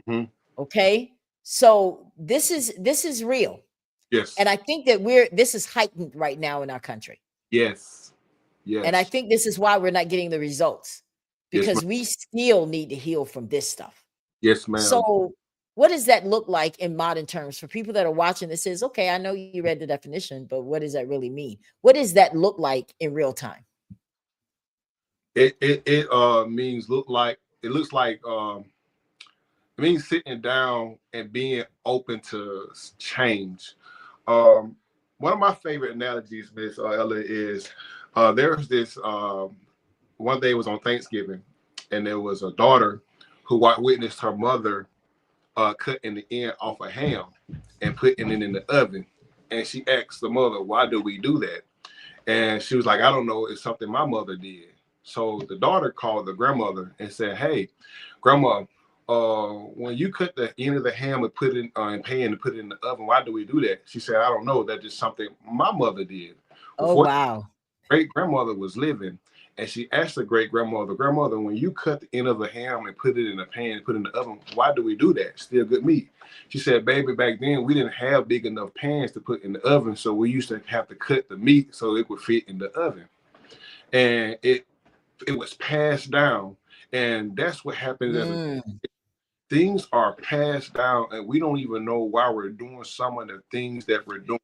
Hmm. Okay? So this is real. Yes. And I think that this is heightened right now in our country. Yes. And I Yes. think this is why we're not getting the results, Yes, ma'am. because we still need to heal from this stuff. Yes, ma'am. So, what does that look like in modern terms for people that are watching that says, okay, I know you read the definition, but what does that really mean? What does that look like in real time? It means it looks like it means sitting down and being open to change. Um, One of my favorite analogies, Miss Ella, is there's this one day it was on Thanksgiving, and there was a daughter who witnessed her mother cutting the end off a ham and putting it in the oven. And she asked the mother, "Why do we do that?" And she was like, "I don't know. It's something my mother did." So the daughter called the grandmother and said, "Hey, grandma, when you cut the end of the ham and put it in pan and put it in the oven, why do we do that?" She said, "I don't know. That's just something my mother did." Oh, Before wow. great grandmother was living, and she asked the great grandmother, "Grandmother, when you cut the end of the ham and put it in a pan and put it in the oven, why do we do that? Still good meat." She said, "Baby, back then we didn't have big enough pans to put in the oven, so we used to have to cut the meat so it would fit in the oven." And it was passed down, and that's what happens as Mm, things are passed down, and we don't even know why we're doing some of the things that we're doing.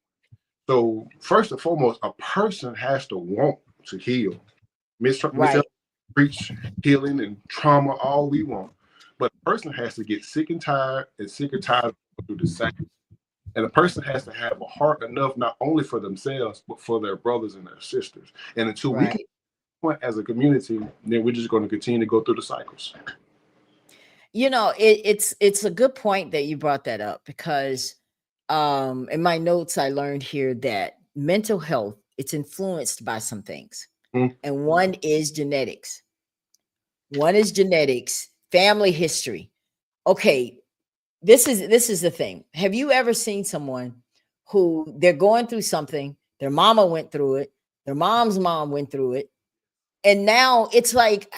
So first and foremost, a person has to want to heal. Miss right, preach healing and trauma all we want, but a person has to get sick and tired of going through the same. And a person has to have a heart enough not only for themselves but for their brothers and their sisters. And until we can right. point as a community, then we're just going to continue to go through the cycles. It's a good point that you brought that up, because in my notes I learned here that mental health, it's influenced by some things. Mm. And one is genetics. Family history. Okay, this is the thing. Have you ever seen someone who they're going through something, their mama went through it, their mom's mom went through it, and now it's like,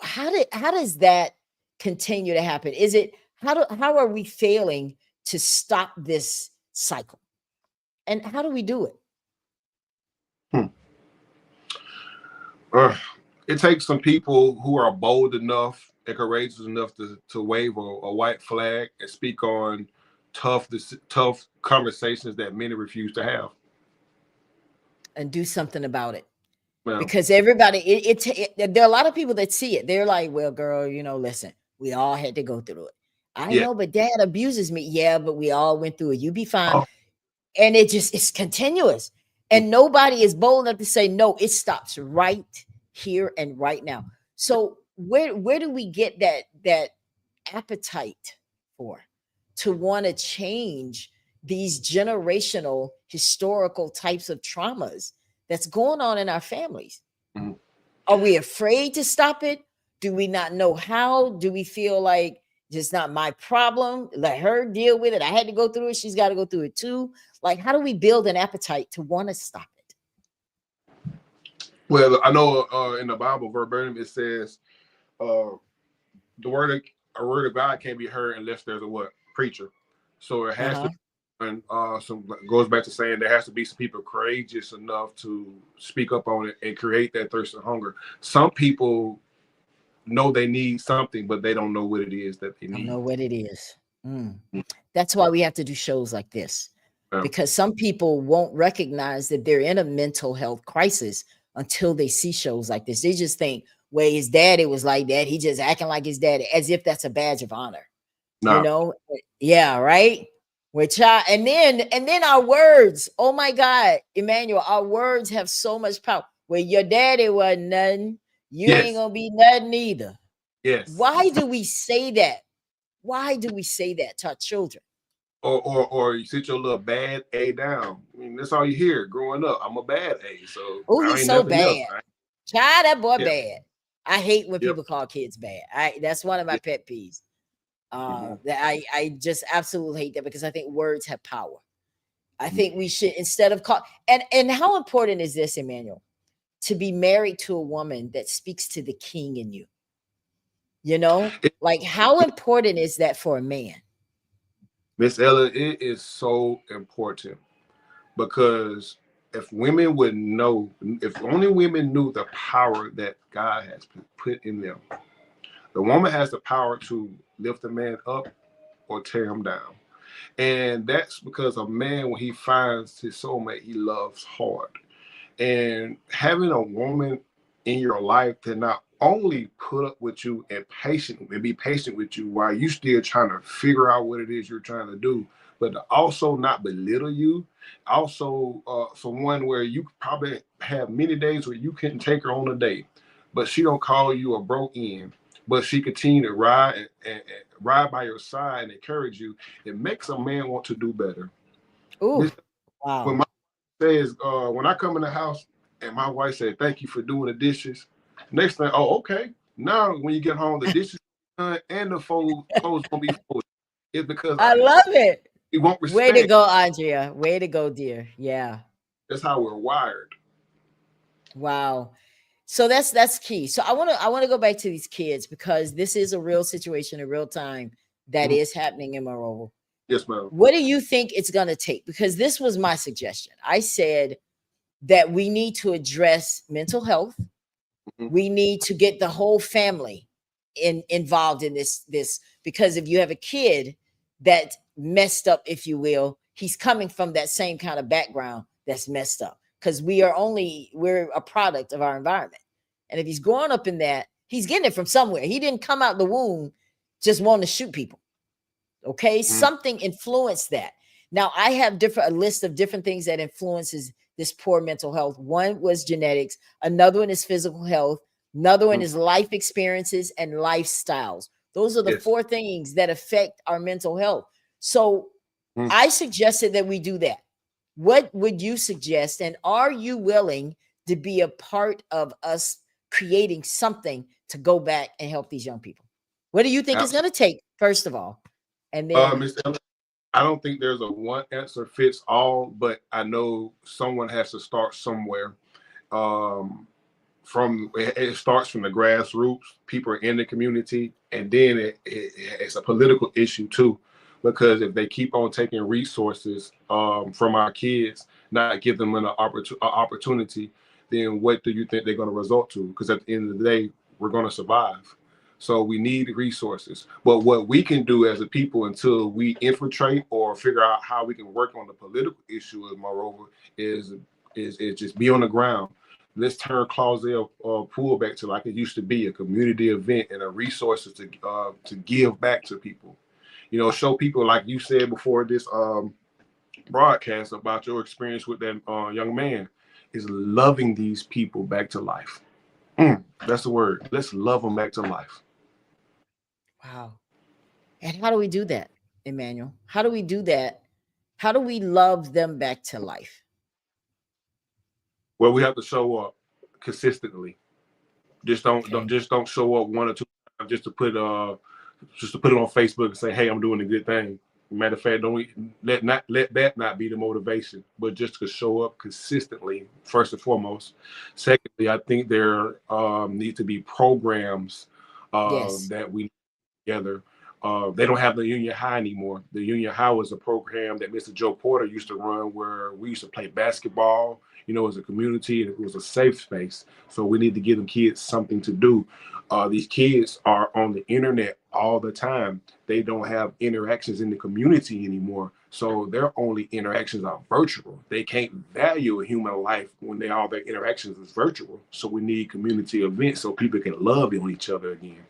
how does that continue to happen? Is it how are we failing to stop this cycle? And how do we do it? Hmm. Uh, it takes some people who are bold enough and courageous enough to wave a white flag and speak on tough conversations that many refuse to have. And do something about it. Well, Because everybody, there are a lot of people that see it. They're like, well, girl, listen, we all had to go through it. I yeah. know, but dad abuses me. Yeah, but we all went through it. You be fine. Oh, And it's continuous. And nobody is bold enough to say, no, it stops right here and right now. So where do we get that appetite for, to want to change these generational historical types of traumas that's going on in our families? mhm. Are we afraid to stop it? Do we not know how? Do we feel like it's not my problem? Let her deal with it. I had to go through it. She's got to go through it too. Like, how do we build an appetite to want to stop it? Well, I know in the Bible verbatim it says uh, the a word of God can't be heard unless there's a what preacher. So it has to, Uh-huh. and some goes back to saying there has to be some people courageous enough to speak up on it and create that thirst and hunger. Some people know they need something, but they don't know what it is that they I don't need. know what it is. Mm. That's why we have to do shows like this, Um, because some people won't recognize that they're in a mental health crisis until they see shows like this. They just think, well, his daddy was like that. He just acting like his daddy, as if that's a badge of honor. nah, Yeah, right. Which and then our words. Oh my God, Emmanuel, our words have so much power. Well, your daddy wasn't nothing. You ain't yes, gonna be nothing either. yes, Why do we say that? Why do we say that to our children? Or you sit your little bad A down. I mean, that's all you hear growing up. I'm a bad A, so Oh, I he's ain't so nothing else. bad. Right? Child, that boy Yeah. bad. I hate when Yep. people call kids bad. That's one of my Yeah. pet peeves. Mm-hmm. That I just absolutely hate that, because I think words have power. I Mm-hmm. think we should, instead of call, and how important is this, Emmanuel, to be married to a woman that speaks to the king in you? You know, like how important is that for a man? Miss Ella, it is so important because if women would know, if only women knew the power that God has put in them, the woman has the power to lift a man up or tear him down. And that's because a man, when he finds his soulmate, he loves hard. And having a woman in your life to not only put up with you and be patient with you while you still trying to figure out what it is you're trying to do, but to also not belittle you. Also, someone where you probably have many days where you couldn't take her on a date, but she don't call you a broke in, but she continue to ride and ride by your side and encourage you. It makes a man want to do better. Ooh, This, when wow. my says when I come in the house and my wife said thank you for doing the dishes. Next thing, oh okay. Now when you get home, the dishes done and the clothes gonna be folded. It's because I love it. we won't Way to respect. go, Andrea. Way to go, dear. Yeah. That's how we're wired. Wow. So that's key. So I want to go back to these kids, because this is a real situation in real time that Mhm. is happening in Monroe. Yes, ma'am. What do you think it's going to take? Because this was my suggestion. I said that we need to address mental health. Mhm. We need to get the whole family involved in this, because if you have a kid that messed up, if you will, he's coming from that same kind of background that's messed up, because we're a product of our environment. And if he's growing up in that, he's getting it from somewhere. He didn't come out the womb just wanting to shoot people. Okay, Mhm. something influenced that. Now I have a list of different things that influences this poor mental health. One was genetics, another one is physical health, another one Mhm. is life experiences and lifestyles. Those are the Yes. four things that affect our mental health. So Mhm. I suggested that we do that. What would you suggest, and are you willing to be a part of us creating something to go back and help these young people? What do you think it's going Absolutely. to take, first of all? And then, Miss Ella, I don't think there's a one answer fits all, but I know someone has to start somewhere. Um, it starts from the grassroots. People are in the community, and then it's a political issue too, because if they keep on taking resources from our kids, not give them an opportunity, then what do you think they're going to result to? Because at the end of the day, we're going to survive. So we need resources. But what we can do as a people until we infiltrate or figure out how we can work on the political issue, moreover, is is just be on the ground. Let's turn Clausel Pool back to like it used to be, a community event and a resources to give back to people. You know, show people, like you said before this broadcast about your experience with that young man, is loving these people back to life. That's the word. Let's love them back to life. wow. And how do we do that, Emmanuel? How do we do that? How do we love them back to life? Well, we have to show up consistently. Okay. Just don't show up one or two times just to put it on Facebook and say, "Hey, I'm doing a good thing." Matter of fact, don't we let that not be the motivation, but just to show up consistently first and foremost. Secondly, I think there need to be programs Yes. that we together. They don't have the Union High anymore. The Union High was a program that Mr. Joe Porter used to run where we used to play basketball, you know, as a community, and it was a safe space. So we need to give them kids something to do. These kids are on the internet all the time. They don't have interactions in the community anymore. So their only interactions are virtual. They can't value a human life when all their interactions is virtual. So we need community events so people can love on each other again.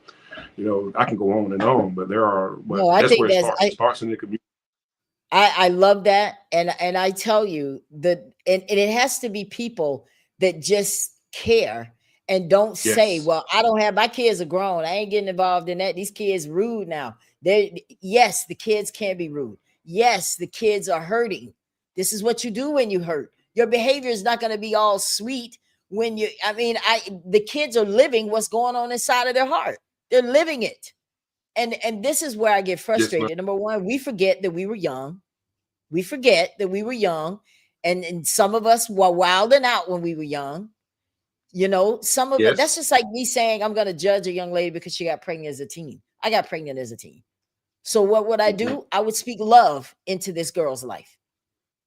You know, I can go on and on, but No, I that's think where it starts. It starts in the community. I love that. And I tell you that, and it has to be people that just care And don't say, Yes. well, I don't have, my kids are grown. I ain't getting involved in that. These kids rude now. Yes, the kids can be rude. Yes, the kids are hurting. This is what you do when you hurt. Your behavior is not going to be all sweet when you, the kids are living what's going on inside of their heart. They're living it. And this is where I get Yes, ma'am. frustrated. Number one, we forget that we were young. We forget that we were young. And some of us were wilding out when we were young. You know, some of it, that's Yes. just like me saying I'm going to judge a young lady because she got pregnant as a teen. I got pregnant as a teen. So what would I Mhm. do? I would speak love into this girl's life.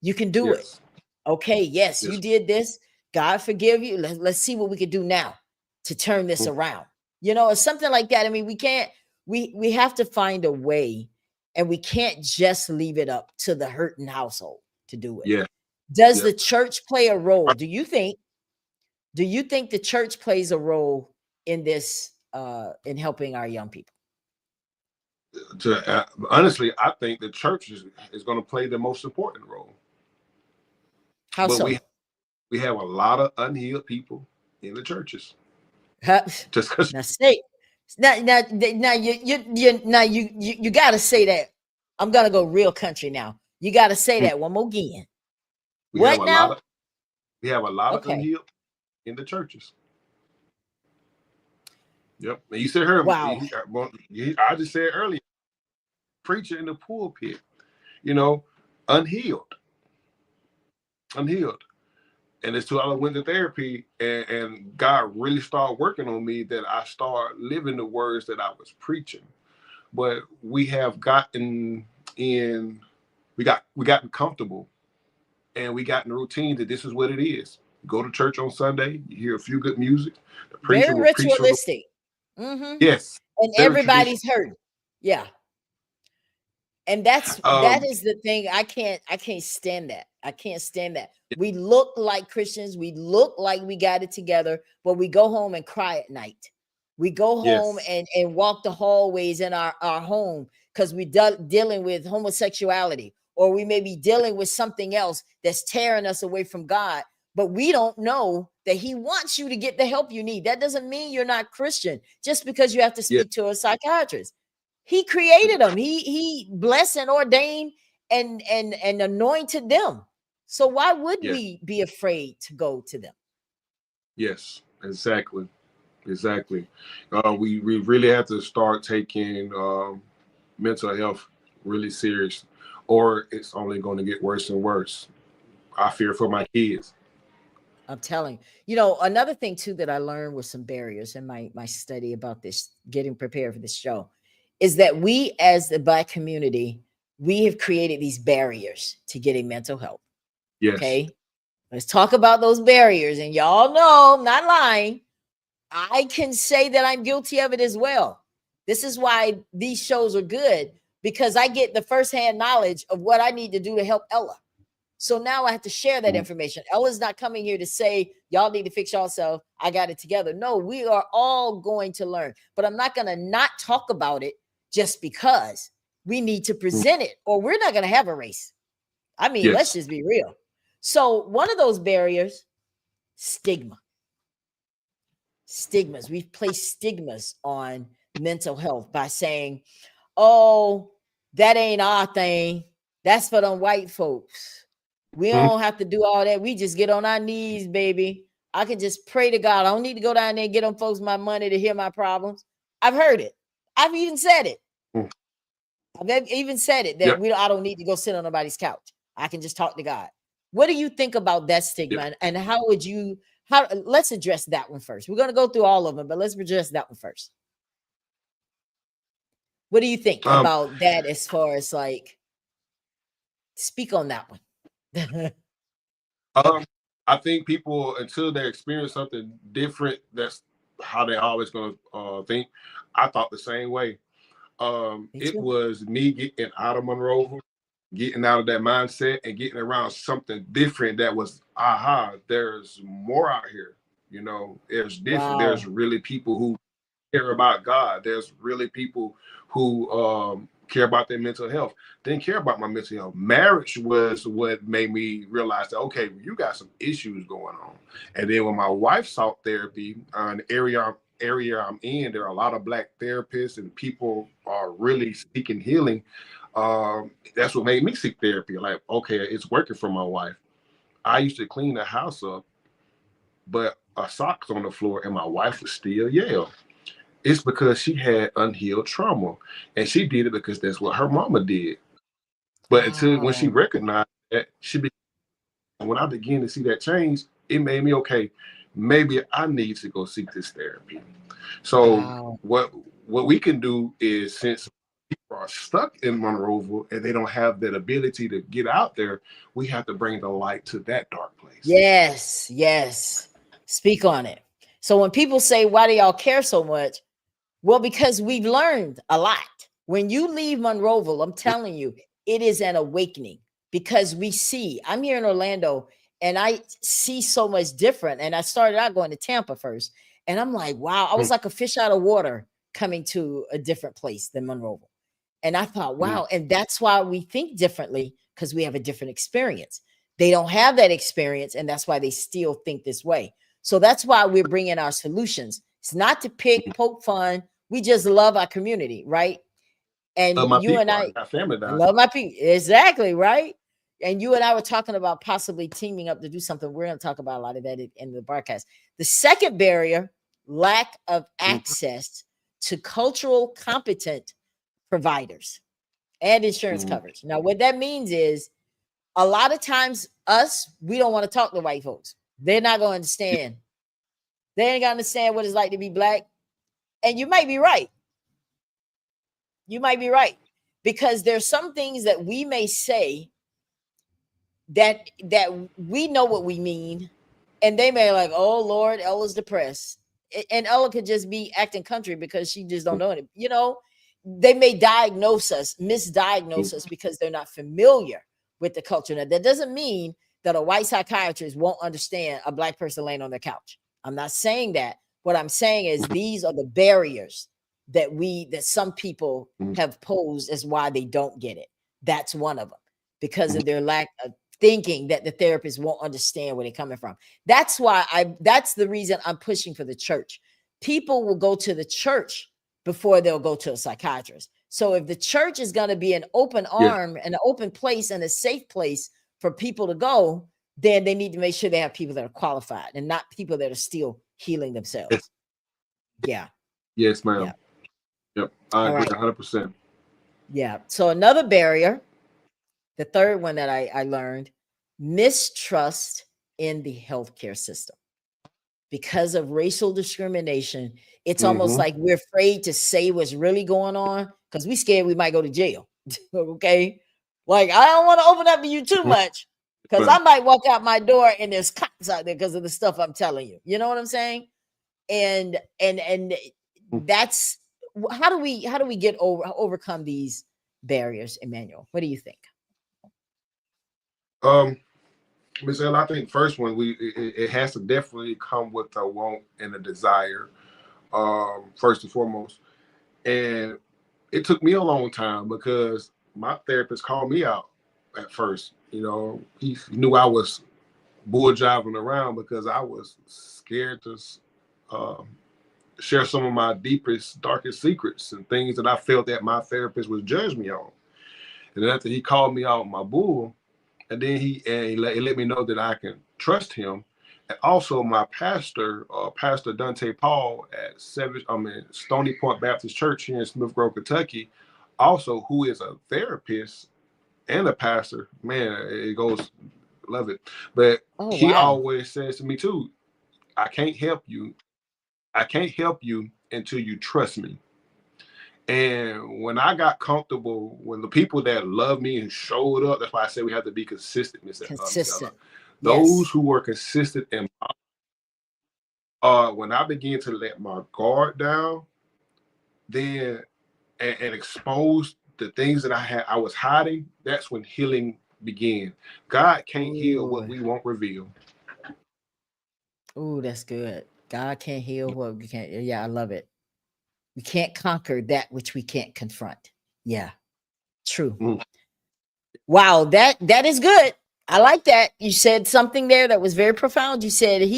You can do it. Yes. Okay, yes, you Yes. did this. God forgive you. Let's see what we can do now to turn this Mhm. around. You know, or something like that. I mean, we can't, we have to find a way, and we can't just leave it up to the hurting household to do it. Yeah. Does Yeah. the church play a role? Do you think the church plays a role in this in helping our young people? Honestly, I think the church is going to play the most important role. How But so? we have a lot of unhealed people in the churches. Huh? Just because Now say now you got to say that. I'm gonna go real country now. You got to say that one more again. we have What a lot now? of we have a lot of Okay. unhealed in the churches. Yep. And you said her. Wow. I just said earlier, preacher in the pulpit. You know, unhealed, unhealed. And it's till I went to therapy, and God really started working on me that I start living the words that I was preaching. But we have gotten in, we gotten comfortable, and we got in the routine that this is what it is. You go to church on Sunday, you hear a few good music, the preacher Very will preach from the ritualistic. Mm-hmm. yes, And very traditional. everybody's hurt. Yeah. And that Um, is the thing. I can't stand that. I can't stand that. We look like Christians, we look like we got it together, but we go home and cry at night. We go home yes, and walk the hallways in our home because we dealing with homosexuality, or we may be dealing with something else that's tearing us away from God, but we don't know that he wants you to get the help you need. That doesn't mean you're not Christian just because you have to yes, speak to a psychiatrist. He created them. He blessed and ordained and anointed them. So why would yes, we be afraid to go to them? yes, exactly. Exactly. We really have to start taking mental health really serious, or it's only going to get worse and worse. I fear for my kids. I'm telling you. You know, another thing too that I learned with some barriers in my study about this, getting prepared for this show, is that we as the Black community, we have created these barriers to getting mental health. Yes. Okay. Let's talk about those barriers. And y'all know I'm not lying. I can say that I'm guilty of it as well. This is why these shows are good, because I get the firsthand knowledge of what I need to do to help Ella. So now I have to share that Mhm. information. Ella's not coming here to say, y'all need to fix yourself. I got it together. No, we are all going to learn, but I'm not going to not talk about it just because. We need to present it, or we're not going to have a race. I mean, let's Yes. just be real. So one of those barriers, stigma. Stigmas. We've placed stigmas on mental health by saying, oh, that ain't our thing. That's for them white folks. We Mhm. don't have to do all that. We just get on our knees, baby. I can just pray to God. I don't need to go down there and get them folks my money to hear my problems. I've heard it. I've even said it. Mhm. I've even said it that Yep. I don't need to go sit on nobody's couch. I can just talk to God. What do you think about that Yep. stigma? And how would you let's address that one first. We're going to go through all of them, but let's address that one first. What do you think Um, about that as far as like speak on that one? um, I think people until they experience something different, that's how they always going to think. I thought the same way. Me It too. was me getting out of Monroe, getting out of that mindset, and getting around something different that was, aha, there's more out here. You know, there's different. There's Wow. really people who care about God. There's really people who care about their mental health. Didn't care about my mental health. Marriage was what made me realize that, okay, you got some issues going on. And then when my wife sought therapy, in the area I'm in, there are a lot of Black therapists and people are really seeking healing. That's what made me seek therapy. Like, okay, it's working for my wife. I used to clean the house up, but a sock's on the floor and my wife would still yell. It's because she had unhealed trauma, and she did it because that's what her mama did. But until when she Oh, recognized that, when I began to see that change, it made me, okay, maybe I need to go seek this therapy. So wow. what we can do is, since people are stuck in Monroeville and they don't have that ability to get out there, we have to bring the light to that dark place. Yes, yes. Speak on it. So when people say, why do y'all care so much? Well, because we've learned a lot. When you leave Monroeville, I'm telling you, it is an awakening because we see, I'm here in Orlando and I see so much different. And I started out going to Tampa first. And I'm like, wow, I was like a fish out of water coming to a different place than Monroeville. And I thought, wow. And that's why we think differently, because we have a different experience. They don't have that experience. And that's why they still think this way. So that's why we're bringing our solutions. It's not to pick, poke fun. We just love our community, right? And My you and people, I family down. love my people. Exactly, right? And you and I were talking about possibly teaming up to do something. We're going to talk about a lot of that in the broadcast. The second barrier, lack of access to cultural competent providers and insurance coverage. Now, what that means is a lot of times we don't want to talk to white folks. They're not going to understand. They ain't going to understand what it's like to be Black. And you might be right. You might be right. Because there's some things that we may say that we know what we mean, and they may like, oh Lord, Ella's depressed. And Ella could just be acting country because she just don't know it. They may misdiagnose us because they're not familiar with the culture. Now, that doesn't mean that a white psychiatrist won't understand a Black person laying on their couch. I'm not saying that. What I'm saying is these are the barriers that some people have posed as why they don't get it. That's one of them, because of their lack of thinking that the therapist won't understand where they're coming from. That's the reason I'm pushing for the church. People will go to the church before they'll go to a psychiatrist. So if the church is going to be an open arm and an open place and a safe place for people to go, then they need to make sure they have people that are qualified and not people that are still healing themselves. Yeah. Yes, ma'am. Yeah. Yep. I agree 100%. Yeah. So another barrier, the third one that I learned, mistrust in the healthcare system. Because of racial discrimination, it's almost like we're afraid to say what's really going on because we're scared we might go to jail. Okay. Like, I don't want to open up to you too much because I might walk out my door and there's cops out there because of the stuff I'm telling you. You know what I'm saying? And that's how do we get overcome these barriers, Emmanuel? What do you think? Ms. L, I think first one, it has to definitely come with a want and a desire, first and foremost. And it took me a long time because my therapist called me out at first. He knew I was bull jiving around because I was scared to share some of my deepest, darkest secrets and things that I felt that my therapist would judge me on. And then after he called me out my bull, and then he let me know that I can trust him. And also my pastor, Pastor Dante Paul at Stony Point Baptist Church here in Smith Grove, Kentucky, also who is a therapist and a pastor. Man, it goes, love it. But he always says to me too, I can't help you until you trust me. And when I got comfortable, when the people that love me and showed up, that's why I say we have to be consistent, Miss Ella. Those who were consistent in when I began to let my guard down, then and expose the things that I was hiding, that's when healing began. God can't heal what we won't reveal. Oh, that's good. God can't heal what we can't. Yeah, I love it. We can't conquer that which we can't confront. Yeah. True. Mm. Wow, that is good. I like that. You said something there that was very profound. He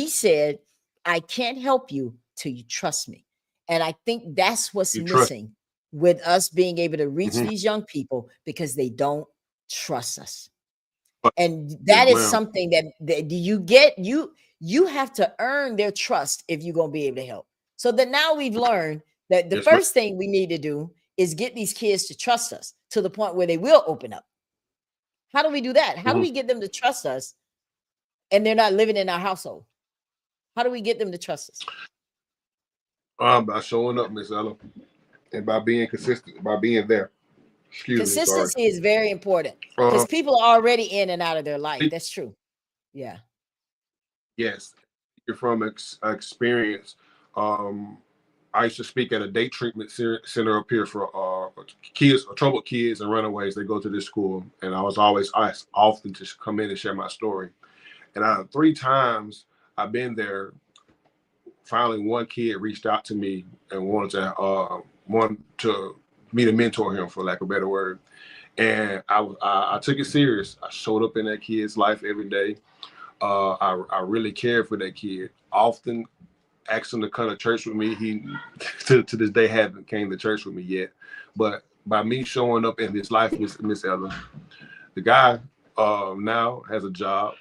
said, I can't help you till you trust me. And I think that's what's You trust. missing with us being able to reach Mm-hmm. these young people, because they don't trust us. But And yes, that is ma'am. something that you have to earn their trust if you're going to be able to help. So that now we've learned that the Yes, ma'am. first thing we need to do is get these kids to trust us to the point where they will open up. How do we do that? How do Mm-hmm. we get them to trust us and they're not living in our household? How do we get them to trust us? By showing up, Miss Ella, and by being consistent, by being there. Excuse me, sorry. Consistency is very important because people are already in and out of their life. That's true. Yeah. Yes, you're from experience. Um, I used to speak at a day treatment center up here for kids, troubled kids and runaways. They go to this school, and I was always asked often to come in and share my story. And out of 3 times I've been there, finally one kid reached out to me and wanted to me to mentor him, for lack of a better word. And I took it serious. I showed up in that kid's life every day. I really cared for that kid. Often asked him to come to church with me. He to this day haven't came to church with me yet. But by me showing up in his life, Miss Ellen, the guy now has a job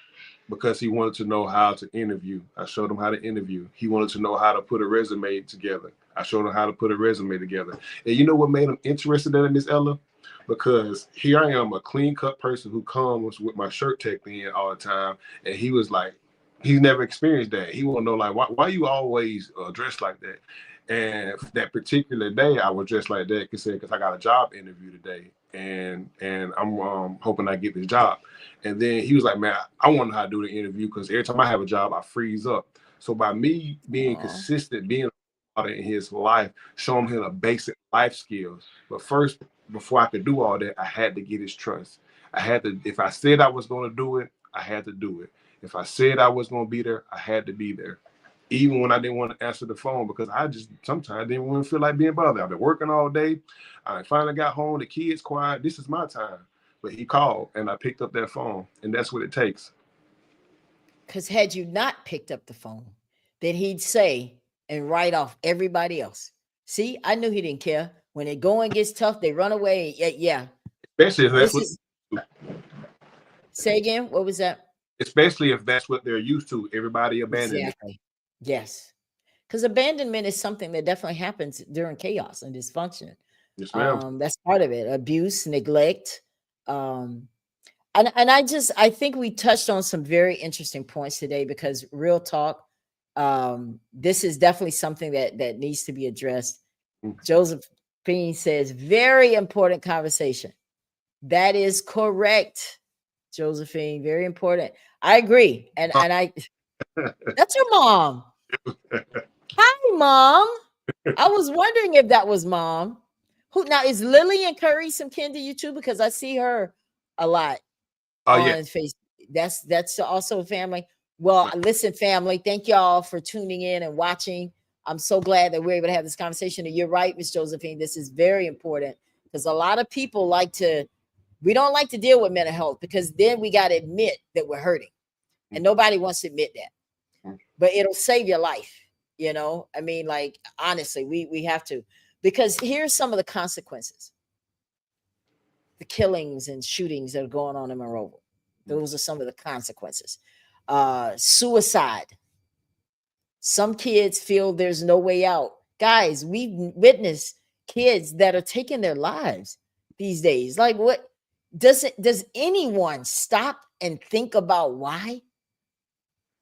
because he wanted to know how to interview. I showed him how to interview. He wanted to know how to put a resume together. I showed him how to put a resume together. And you know what made him interested in it, Miss Ella? Because here I am, a clean cut person who comes with my shirt tucked in all the time, and he was like, he's never experienced that. He want to know, like, why you always dressed like that? And that particular day, I was dressed like that because I got a job interview today, and I'm hoping I get this job. And then he was like, man, I want to know how to do the interview because every time I have a job, I freeze up. So by me being Aw. consistent, being in his life, showing him the basic life skills. But first, before I could do all that, I had to get his trust. I had to, if I said I was going to do it, I had to do it. If I said I was going to be there, I had to be there. Even when I didn't want to answer the phone because I just sometimes didn't want to feel like being bothered. I've been working all day. I finally got home. The kids quiet. This is my time. But he called and I picked up that phone, and that's what it takes. Because had you not picked up the phone, then he'd say and write off everybody else. See, I knew he didn't care. When it going gets tough, they run away. Yeah, yeah. Especially if that's This what. is Say again. What was that? Especially if that's what they're used to. Everybody abandoned them. Exactly. Yes. Because abandonment is something that definitely happens during chaos and dysfunction. Yes, ma'am. That's part of it. Abuse, neglect. Um, and I think we touched on some very interesting points today because real talk, this is definitely something that needs to be addressed. Josephine says, very important conversation. That is correct, Josephine. Very important. I agree. And I that's your mom. Hi, mom. I was wondering if that was mom. Who now is Lily and Curry some kin to you too? Because I see her a lot Oh yeah. on Facebook. That's also a family. Well, listen, family, thank y'all for tuning in and watching. I'm so glad that we're able to have this conversation. And you're right, Miss Josephine. This is very important because a lot of people we don't like to deal with mental health because then we got to admit that we're hurting. And nobody wants to admit that. But it'll save your life. I mean, like, honestly, we have to. Because here's some of the consequences. The killings and shootings that are going on in Monroeville. Those are some of the consequences. Suicide. Some kids feel there's no way out. Guys, we've witnessed kids that are taking their lives these days. Like, what does anyone stop and think about why?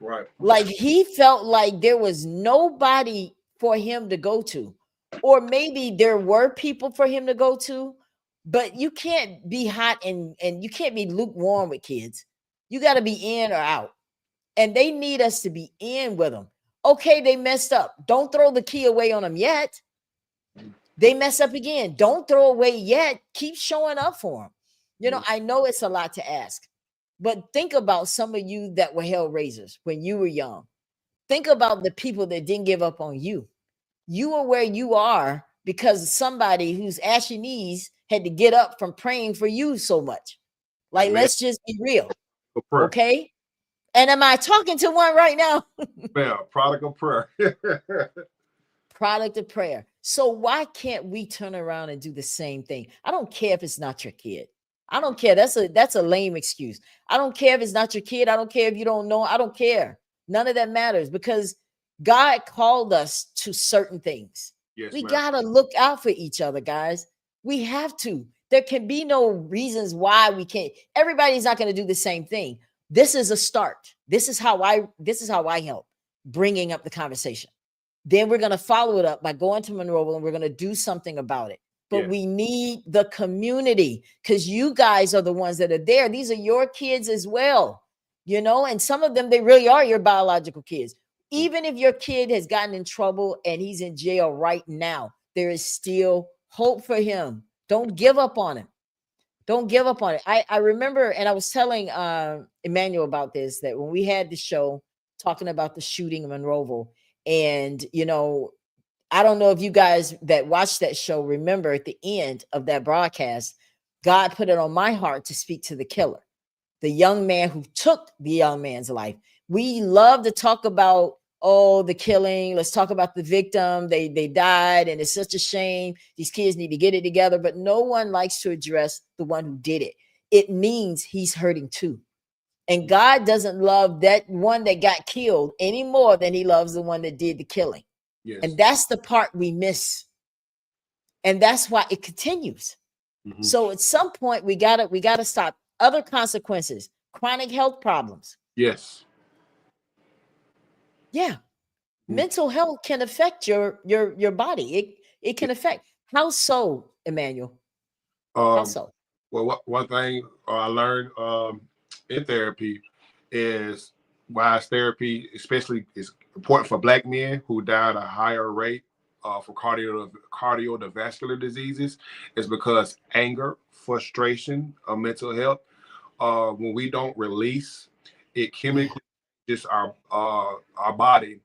Right. Like, he felt like there was nobody for him to go to, or maybe there were people for him to go to, but you can't be hot and you can't be lukewarm with kids. You got to be in or out, and they need us to be in with them. Okay, they messed up. Don't throw the key away on them yet. They mess up again. Don't throw away yet. Keep showing up for them. I know it's a lot to ask, but think about some of you that were hell raisers when you were young. Think about the people that didn't give up on you. You are where you are because of somebody whose ashy knees had to get up from praying for you so much. Like, Amen. let's just be real. A prayer. Okay. And am I talking to one right now? Yeah, product of prayer. Product of prayer. So why can't we turn around and do the same thing? I don't care if it's not your kid. I don't care. That's a lame excuse. I don't care if it's not your kid. I don't care if you don't know. I don't care. None of that matters because God called us to certain things. Yes, We ma'am. gotta look out for each other, guys. We have to. There can be no reasons why we can't. Everybody's not going to do the same thing. This is a start. This is how I help bringing up the conversation. Then we're going to follow it up by going to Monroeville and we're going to do something about it. But we need the community because you guys are the ones that are there. These are your kids as well, you know, and some of them, they really are your biological kids. Even if your kid has gotten in trouble and he's in jail right now, there is still hope for him. Don't give up on him. Don't give up on it. I remember, and I was telling Emmanuel about this, that when we had the show talking about the shooting in Monroeville, and, you know, I don't know if you guys that watched that show remember at the end of that broadcast, God put it on my heart to speak to the killer, the young man who took the young man's life. We love to talk about, oh, the killing. Let's talk about the victim. They died, and it's such a shame. These kids need to get it together. But no one likes to address the one who did it. It means he's hurting too. And God doesn't love that one that got killed any more than he loves the one that did the killing. Yes. And that's the part we miss. And that's why it continues. Mm-hmm. So at some point we gotta stop. Other consequences, chronic health problems. Yes. Yeah. Mm-hmm. Mental health can affect your body. It can affect. How so, Emmanuel? How so? Well, one thing I learned in therapy is why therapy, especially, is important for Black men who die at a higher rate for cardiovascular diseases, is because anger, frustration, mental health, when we don't release, it chemically just our body,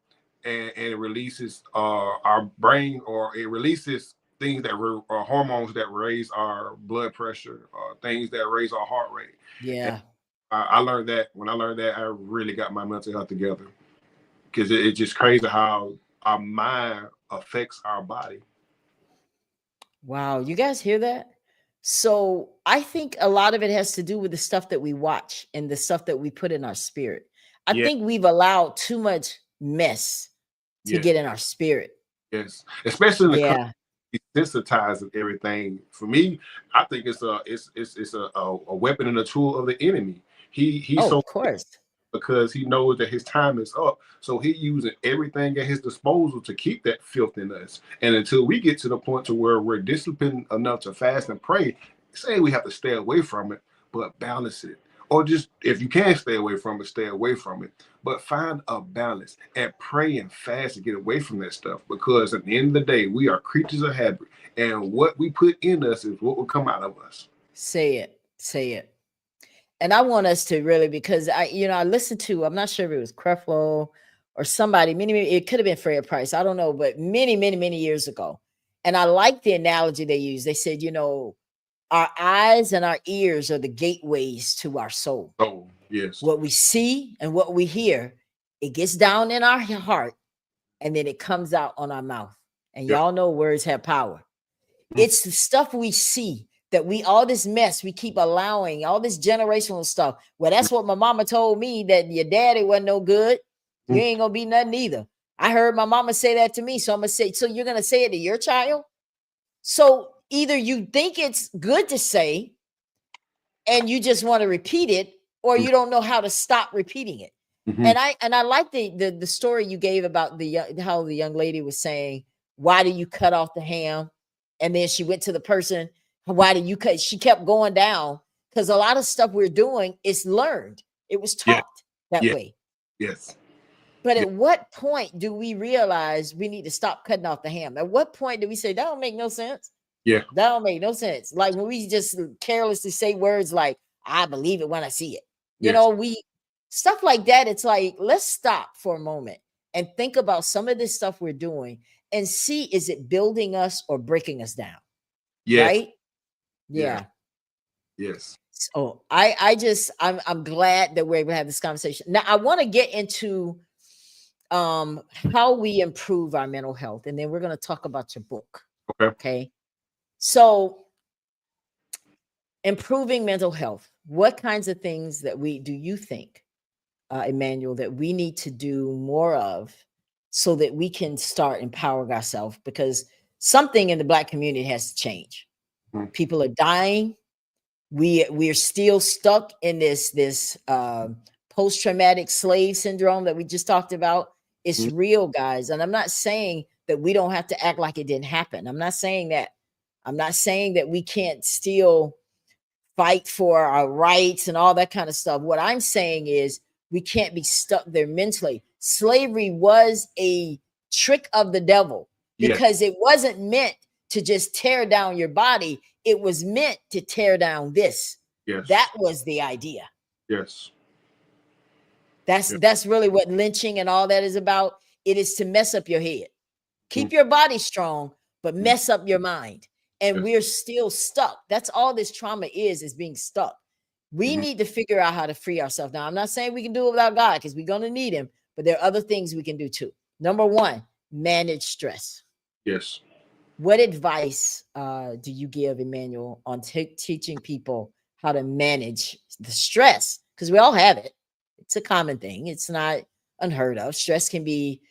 and it releases our brain, or it releases things that are hormones that raise our blood pressure, things that raise our heart rate. Yeah. I learned that. When I learned that, I really got my mental health together, because it's just crazy how our mind affects our body. Wow. You guys hear that? So I think a lot of it has to do with the stuff that we watch and the stuff that we put in our spirit. I think we've allowed too much mess to get in our spirit. Yes. Especially desensitizing everything. For me, I think it's a weapon and a tool of the enemy. He's so, of course, because he knows that his time is up. So he's using everything at his disposal to keep that filth in us. And until we get to the point to where we're disciplined enough to fast and pray, say we have to stay away from it, but balance it. Or just, if you can't stay away from it, stay away from it. But find a balance and pray and fast to get away from that stuff. Because at the end of the day, we are creatures of habit. And what we put in us is what will come out of us. Say it. Say it. And I want us to really, because I listened to, I'm not sure if it was Creflo or somebody, it could have been Fred Price. I don't know, but many, many, many years ago. And I like the analogy they used. They said, our eyes and our ears are the gateways to our soul. Oh, yes. What we see and what we hear, it gets down in our heart and then it comes out on our mouth. And y'all know words have power. It's the stuff we see that all this mess we keep allowing, all this generational stuff. Well, that's what my mama told me, that your daddy wasn't no good. You ain't gonna be nothing either. I heard my mama say that to me. So I'm gonna say, so you're gonna say it to your child? So either you think it's good to say and you just want to repeat it, or you don't know how to stop repeating it. And I like the story you gave about how the young lady was saying, why do you cut off the ham? And then she went to the person, why do you cut? She kept going down, because a lot of stuff we're doing is learned. It was taught that way. Yes. But at what point do we realize we need to stop cutting off the ham? At what point do we say, that don't make no sense? Yeah. That don't make no sense. Like when we just carelessly say words like, I believe it when I see it. Stuff like that. It's like, let's stop for a moment and think about some of this stuff we're doing and see, is it building us or breaking us down? Yes. Right? Yeah. Yes. So I'm glad that we're able to have this conversation. Now I want to get into how we improve our mental health, and then we're going to talk about your book. Okay. Okay. So improving mental health, what kinds of things do you think, Emmanuel, that we need to do more of so that we can start empowering ourselves? Because something in the Black community has to change. Mm-hmm. People are dying. We're still stuck in this post-traumatic slave syndrome that we just talked about. It's real, guys. And I'm not saying that we don't have to act like it didn't happen. I'm not saying that. I'm not saying that we can't still fight for our rights and all that kind of stuff. What I'm saying is we can't be stuck there mentally. Slavery was a trick of the devil because it wasn't meant to just tear down your body. It was meant to tear down this. Yes. That was the idea. Yes. That's really what lynching and all that is about. It is to mess up your head. Keep your body strong, but mess up your mind. And we're still stuck. That's all this trauma is being stuck. We need to figure out how to free ourselves. Now, I'm not saying we can do it without God because we're going to need him, but there are other things we can do too. Number one, manage stress. Yes. What advice do you give, Emmanuel, on teaching people how to manage the stress? Because we all have it. It's a common thing. It's not unheard of. Stress can be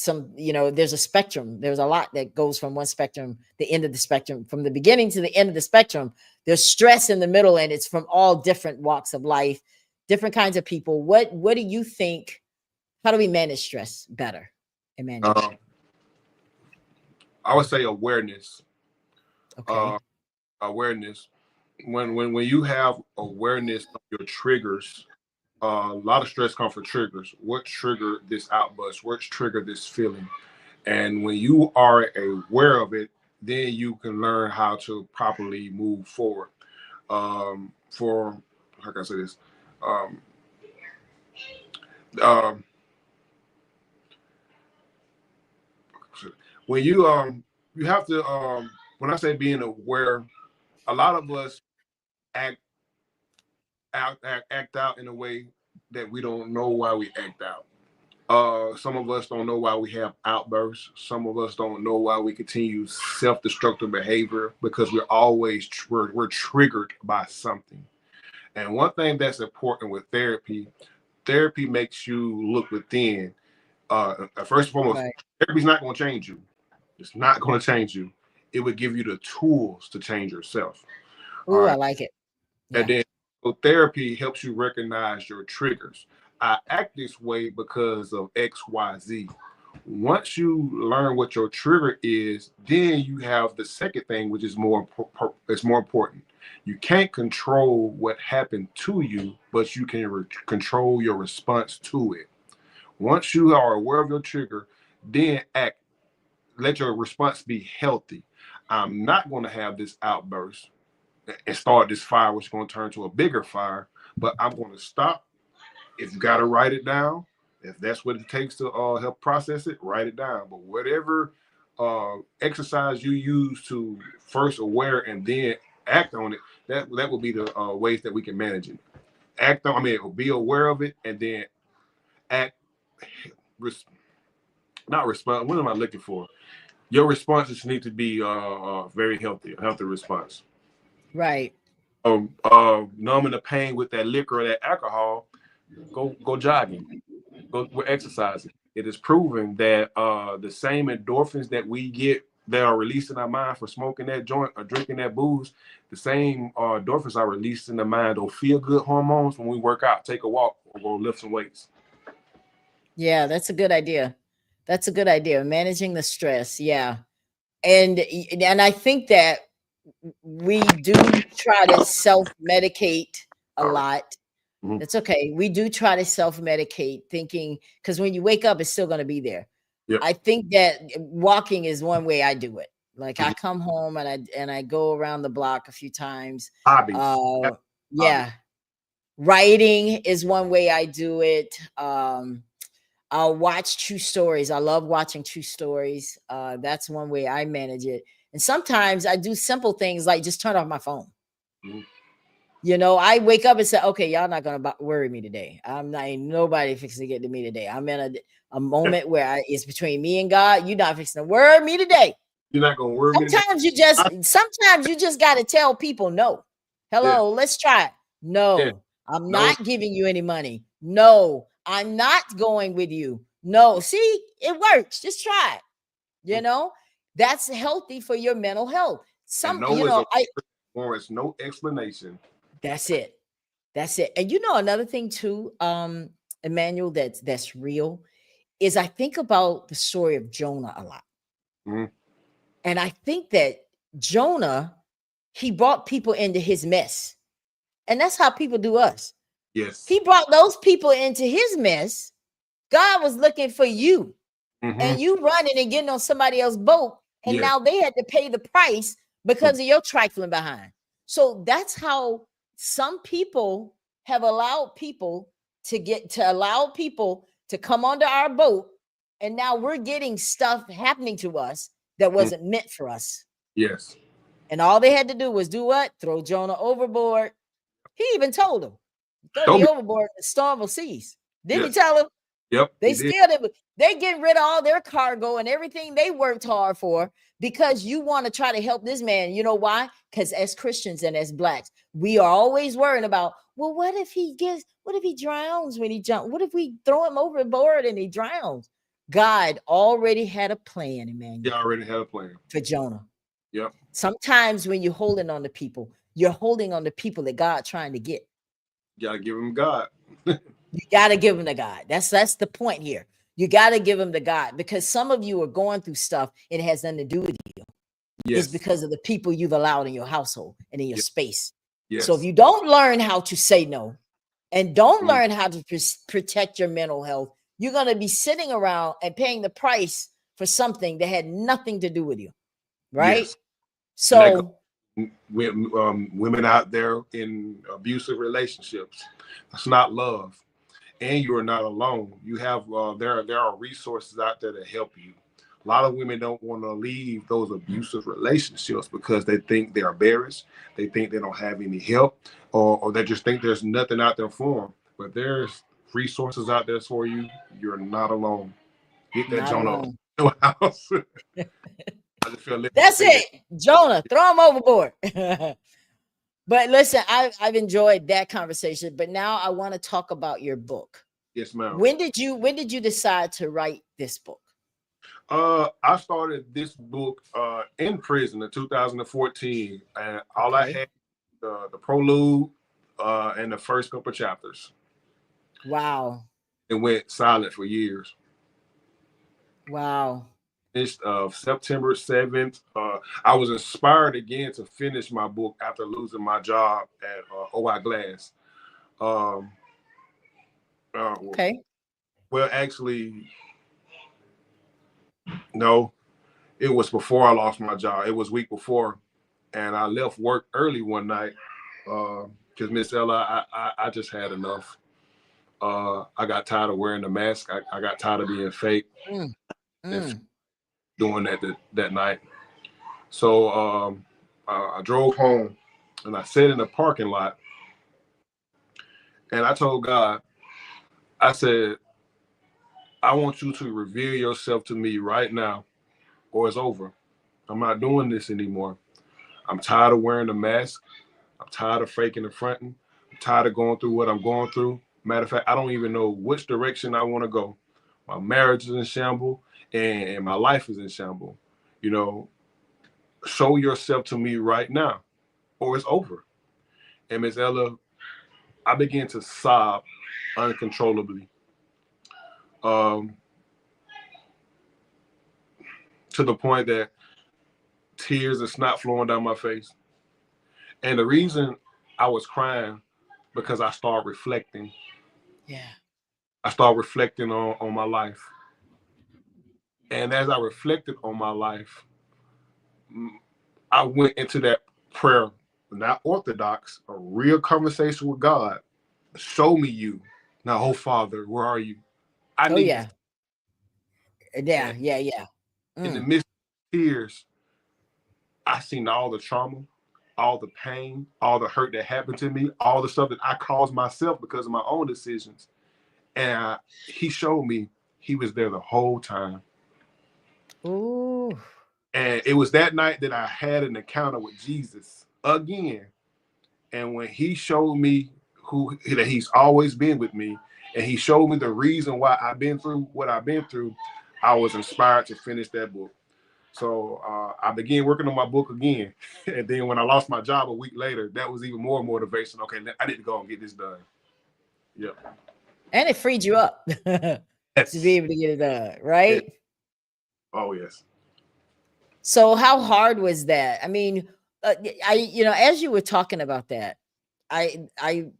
there's a spectrum. There's a lot that goes from one spectrum, the end of the spectrum, from the beginning to the end of the spectrum. There's stress in the middle, and it's from all different walks of life, different kinds of people. What do you think? How do we manage stress better, Emmanuel? I would say awareness. Okay. Awareness. When you have awareness of your triggers, a lot of stress comes from triggers. What triggered this outburst? What triggered this feeling? And when you are aware of it, then you can learn how to properly move forward. For how can I say this? When you have to when I say being aware, a lot of us act out in a way that we don't know why we act out. Some of us don't know why we have outbursts. Some of us don't know why we continue self-destructive behavior because we're triggered by something. And one thing that's important with therapy makes you look within. First and foremost, therapy's not going to change you. It's not going to change you. It would give you the tools to change yourself. Ooh, I like it. Yeah. And then therapy helps you recognize your triggers. I act this way because of X, Y, Z. Once you learn what your trigger is, then you have the second thing, which is more important. You can't control what happened to you, but you can control your response to it. Once you are aware of your trigger, then act. Let your response be healthy. I'm not going to have this outburst and start this fire, which is going to turn to a bigger fire, but I'm going to stop. If you got to write it down, if that's what it takes to help process it, write it down. But whatever exercise you use to first aware and then act on it, that will be the ways that we can manage it. Be aware of it and then act. Not respond. What am I looking for? Your responses need to be very healthy, a healthy response. Right. Numbing the pain with that liquor or that alcohol, go jogging, go exercising. It is proven that the same endorphins that we get that are released in our mind for smoking that joint or drinking that booze, the same endorphins are released in the mind, those feel good hormones when we work out, take a walk, or go lift some weights. Yeah, that's a good idea. That's a good idea. Managing the stress. Yeah. And I think that we do try to self-medicate a lot. Mm-hmm. That's okay. We do try to self-medicate thinking, because when you wake up, it's still going to be there. Yep. I think that walking is one way I do it. Like I come home and I go around the block a few times. Hobbies. Yeah. Hobbies. Writing is one way I do it. I'll watch true stories. I love watching true stories. That's one way I manage it. And sometimes I do simple things like just turn off my phone. You know, I wake up and say, okay, y'all not going to worry me today. I'm not, ain't nobody fixing to get to me today. I'm in a moment where it's between me and God. You're not fixing to worry me today. You're not going to worry me today. Sometimes you just got to tell people no. Hello, let's try it. No, I'm not giving you any money. No, I'm not going with you. No, see, it works. Just try it. You know, that's healthy for your mental health. It's no explanation. That's it. That's it. And you know, another thing too, Emmanuel, that's real is I think about the story of Jonah a lot. And I think that Jonah, he brought people into his mess. And that's how people do us. Yes. He brought those people into his mess. God was looking for you. And you running and getting on somebody else's boat. And now they had to pay the price because of your trifling behind. So that's how some people have allowed people to come onto our boat. And now we're getting stuff happening to us that wasn't meant for us. Yes. And all they had to do was do what? Throw Jonah overboard. He even told him, throw me overboard, the storm will cease. Didn't he tell him? Yep. They getting rid of all their cargo and everything they worked hard for because you want to try to help this man. You know why? Because as Christians and as Blacks, we are always worrying about, well, what if he drowns when he jumps? What if we throw him overboard and he drowns? God already had a plan, Emmanuel. He already had a plan for Jonah. Yep. Sometimes when you're holding on to people, you're holding on to people that God's trying to get. You gotta give him God. You gotta give him to God. That's the point here. You gotta give him to God because some of you are going through stuff. It has nothing to do with you. Yes. It's because of the people you've allowed in your household and in your space. Yes. So if you don't learn how to say no and don't learn how to protect your mental health, you're going to be sitting around and paying the price for something that had nothing to do with you. Right? Yes. So women out there in abusive relationships, that's not love. And you are not alone. You have there are resources out there to help you. A lot of women don't want to leave those abusive relationships because they think they're embarrassed. They think they don't have any help, or they just think there's nothing out there for them. But there's resources out there for you. You're not alone. Get that Jonah house. That's it, Jonah. Throw him overboard. But listen, I've enjoyed that conversation. But now I want to talk about your book. Yes, ma'am. When did you decide to write this book? I started this book in prison in 2014, and all I had the prelude and the first couple chapters. Wow. It went silent for years. Wow. September 7th. I was inspired again to finish my book after losing my job at OI Glass. Okay. Well, actually, no, it was before I lost my job. It was week before, and I left work early one night because Miss Ella, I just had enough. I got tired of wearing the mask. I got tired of being fake. Doing that night. So I drove home and I sat in the parking lot and I told God, I said, I want you to reveal yourself to me right now or it's over. I'm not doing this anymore. I'm tired of wearing the mask. I'm tired of faking and fronting. I'm tired of going through what I'm going through. Matter of fact, I don't even know which direction I want to go. My marriage is in shambles and my life is in shambles. You know, show yourself to me right now or it's over. And Miss Ella, I began to sob uncontrollably. To the point that tears and snot flowing down my face. And the reason I was crying because I started reflecting. Yeah. I started reflecting on my life. And as I reflected on my life, I went into that prayer, not orthodox, a real conversation with God. Show me you. Now, oh Father, where are you? I need yeah. Yeah. In the midst of tears, I seen all the trauma. all the pain, all the hurt that happened to me, all the stuff that I caused myself because of my own decisions. And he showed me he was there the whole time. Ooh. And it was that night that I had an encounter with Jesus again. And when he showed me that he's always been with me, and he showed me the reason why I've been through what I've been through, I was inspired to finish that book. So I began working on my book again. And then when I lost my job a week later, that was even more motivation. Okay, I need to go and get this done. Yep. And it freed you up to be able to get it done, right? Yes. Oh, yes. So how hard was that? I mean, as you were talking about that, I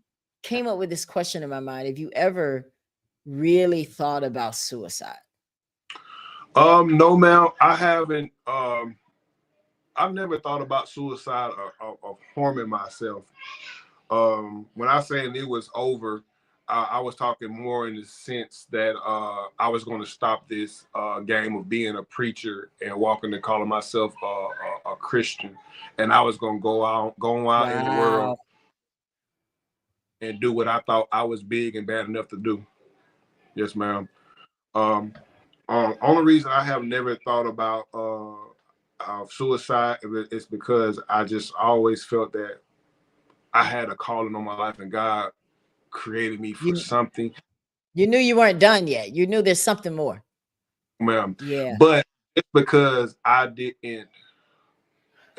came up with this question in my mind. Have you ever really thought about suicide? No, ma'am, I haven't. I've never thought about suicide or of harming myself. When I say it was over, I was talking more in the sense that I was going to stop this game of being a preacher and walking and calling myself a Christian, and I was going to go out in the world and do what I thought I was big and bad enough to do. Yes, ma'am. Only reason I have never thought about suicide is because I just always felt that I had a calling on my life, and God created me for something. You knew you weren't done yet. You knew there's something more. Ma'am. Yeah. But it's because I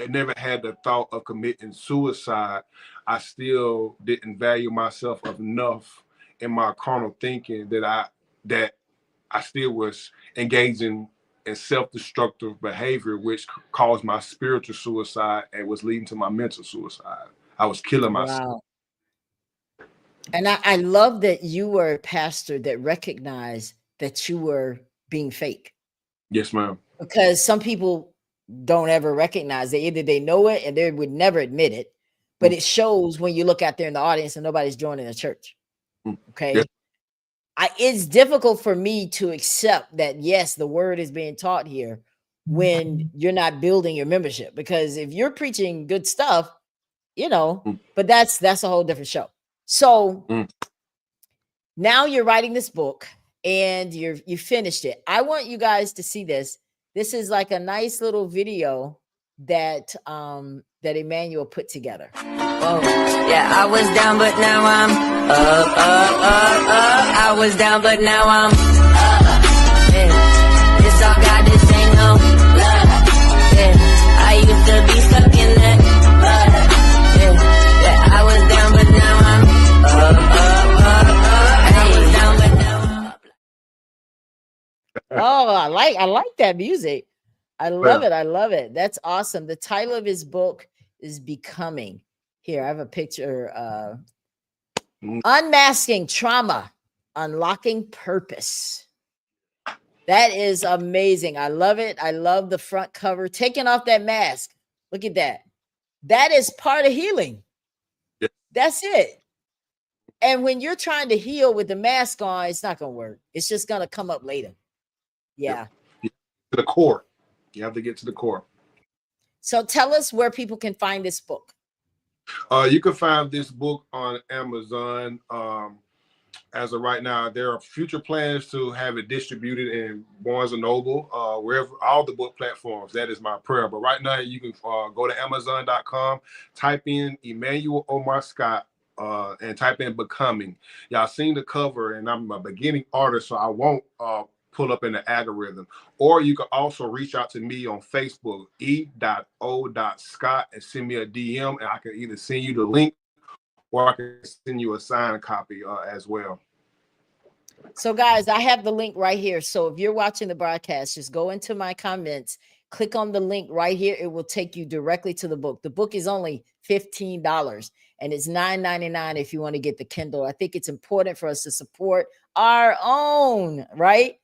never had the thought of committing suicide. I still didn't value myself enough in my carnal thinking that I still was engaging in self-destructive behavior, which caused my spiritual suicide and was leading to my mental suicide. I was killing myself. Wow. And I love that you were a pastor that recognized that you were being fake. Yes, ma'am. Because some people don't ever recognize it. Either they know it and they would never admit it, but it shows when you look out there in the audience and nobody's joining the church. Okay. Yes. It's difficult for me to accept that, yes, the word is being taught here when you're not building your membership, because if you're preaching good stuff, but that's a whole different show. So now you're writing this book and you finished it. I want you guys to see this. This is like a nice little video that that Emmanuel put together. Oh, yeah, I was down, but now I'm up. I was down, but now I'm up. Yeah, it's all God, this ain't no love. Yeah, I used to be stuck in that mud. Yeah, I was down, but now I'm up. I was down, but now I'm up. Oh, I like that music. I love it. I love it. That's awesome. The title of his book is Becoming. Here, I have a picture. Unmasking Trauma, Unlocking Purpose. That is amazing. I love it. I love the front cover. Taking off that mask. Look at that. That is part of healing. Yeah. That's it. And when you're trying to heal with the mask on, it's not going to work. It's just going to come up later. Yeah. To the core. You have to get to the core. So tell us where people can find this book. You can find this book on Amazon. As of right now, there are future plans to have it distributed in Barnes & Noble, wherever, all the book platforms. That is my prayer. But right now, you can go to Amazon.com, type in Emmanuel Scott, and type in Becoming. Y'all seen the cover, and I'm a beginning artist, so I won't pull up in the algorithm. Or you can also reach out to me on Facebook, e.o.scott, and send me a DM, and I can either send you the link or I can send you a signed copy as well. So guys, I have the link right here. So if you're watching the broadcast, just go into my comments, click on the link right here. It will take you directly to the book. The book is only $15 and it's $9.99 if you want to get the Kindle. I think it's important for us to support our own, right?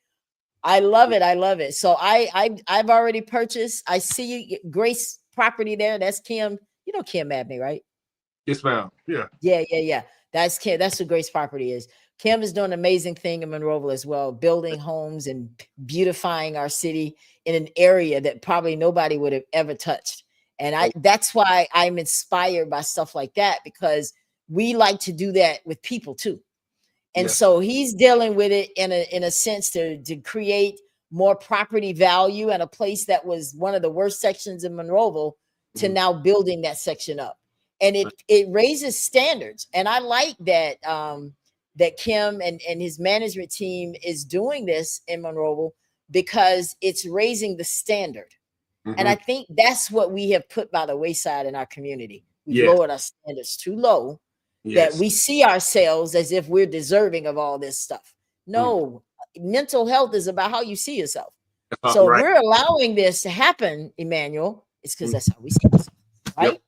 I love it. I love it. So I've already purchased. I see Grace property there. That's Kim. You know Kim Abney, right? Yes, ma'am. Yeah. Yeah. That's Kim. That's who Grace property is. Kim is doing an amazing thing in Monroeville as well, building homes and beautifying our city in an area that probably nobody would have ever touched. And that's why I'm inspired by stuff like that, because we like to do that with people too. And so he's dealing with it in a sense to create more property value, and a place that was one of the worst sections in Monroeville to now building that section up. And it raises standards. And I like that that Kim and his management team is doing this in Monroeville, because it's raising the standard. And I think that's what we have put by the wayside in our community. We've lowered our standards too low, that we see ourselves as if we're deserving of all this stuff. No, mental health is about how you see yourself. So we're allowing this to happen, Emmanuel. It's because that's how we see ourselves, right?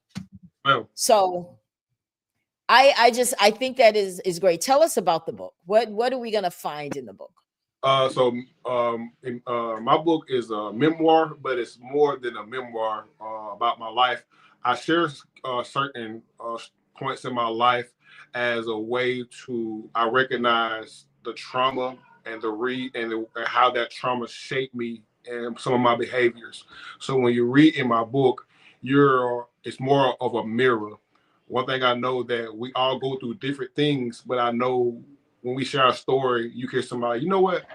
So I think that is great. Tell us about the book. What are we gonna find in the book? My book is a memoir, but it's more than a memoir about my life. I share certain points in my life as a way to I recognize the trauma and how that trauma shaped me and some of my behaviors. So when you read in my book, it's more of a mirror. One thing I know, that we all go through different things, but I know when we share a story, you hear somebody, you know what,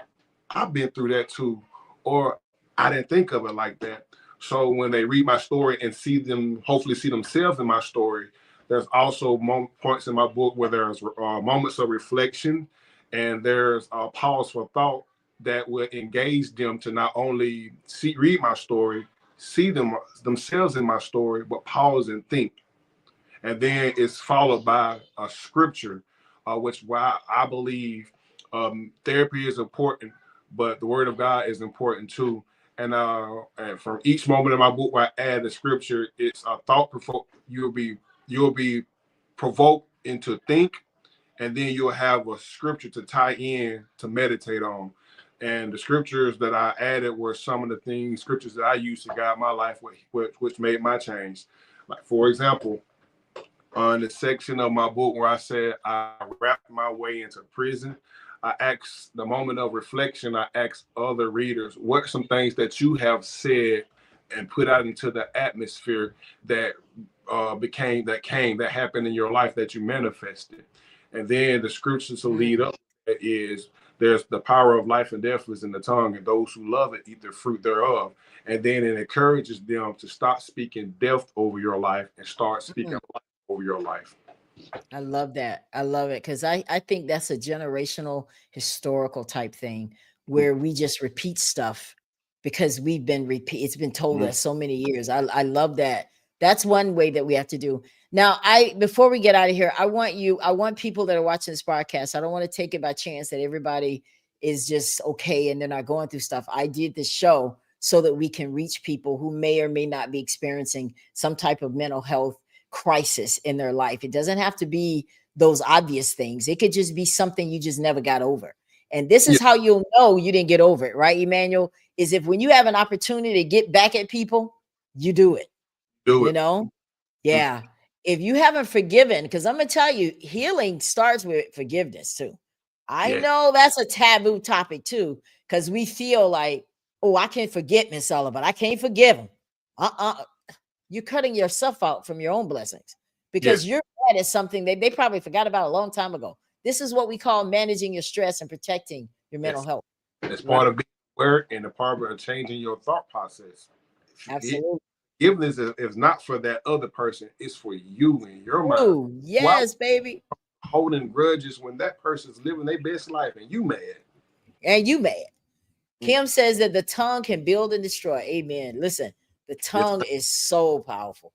I've been through that too, or I didn't think of it like that. So when they read my story and hopefully see themselves in my story, there's also points in my book where there's moments of reflection, and there's a pause for thought that will engage them to not only read my story, see themselves in my story, but pause and think. And then it's followed by a scripture, which why I believe therapy is important, but the word of God is important too. And from each moment in my book where I add the scripture, it's a thought provoke. You'll be provoked into think, and then you'll have a scripture to tie in to meditate on. And the scriptures that I added were some of the scriptures that I used to guide my life, which made my change. Like, for example, on the section of my book where I said I wrapped my way into prison, I asked the moment of reflection. I asked other readers, what are some things that you have said and put out into the atmosphere that happened in your life that you manifested? And then the scriptures to lead up is, there's the power of life and death is in the tongue, and those who love it eat the fruit thereof. And then it encourages them to stop speaking death over your life and start speaking life over your life. I love that. I love it, because I think that's a generational historical type thing where we just repeat stuff because it's been told us so many years. I love that. That's one way that we have to do. Now, before we get out of here, I want people that are watching this broadcast, I don't want to take it by chance that everybody is just okay and they're not going through stuff. I did this show so that we can reach people who may or may not be experiencing some type of mental health crisis in their life. It doesn't have to be those obvious things. It could just be something you just never got over. And this is how you'll know you didn't get over it, right, Emmanuel? Is if when you have an opportunity to get back at people, you do it. You know? Yeah. If you haven't forgiven, because I'm going to tell you, healing starts with forgiveness too. I know that's a taboo topic too, because we feel like, oh, I can't forget Miss Sullivan. I can't forgive him. You're cutting yourself out from your own blessings, because you're bad at something they probably forgot about a long time ago. This is what we call managing your stress and protecting your mental health. It's part of being aware and a part of changing your thought process. Absolutely. Forgiveness is not for that other person. It's for you and your mind. Ooh, yes, baby. Holding grudges when that person's living their best life and you mad. Kim says that the tongue can build and destroy. Amen. Listen, the tongue is so powerful.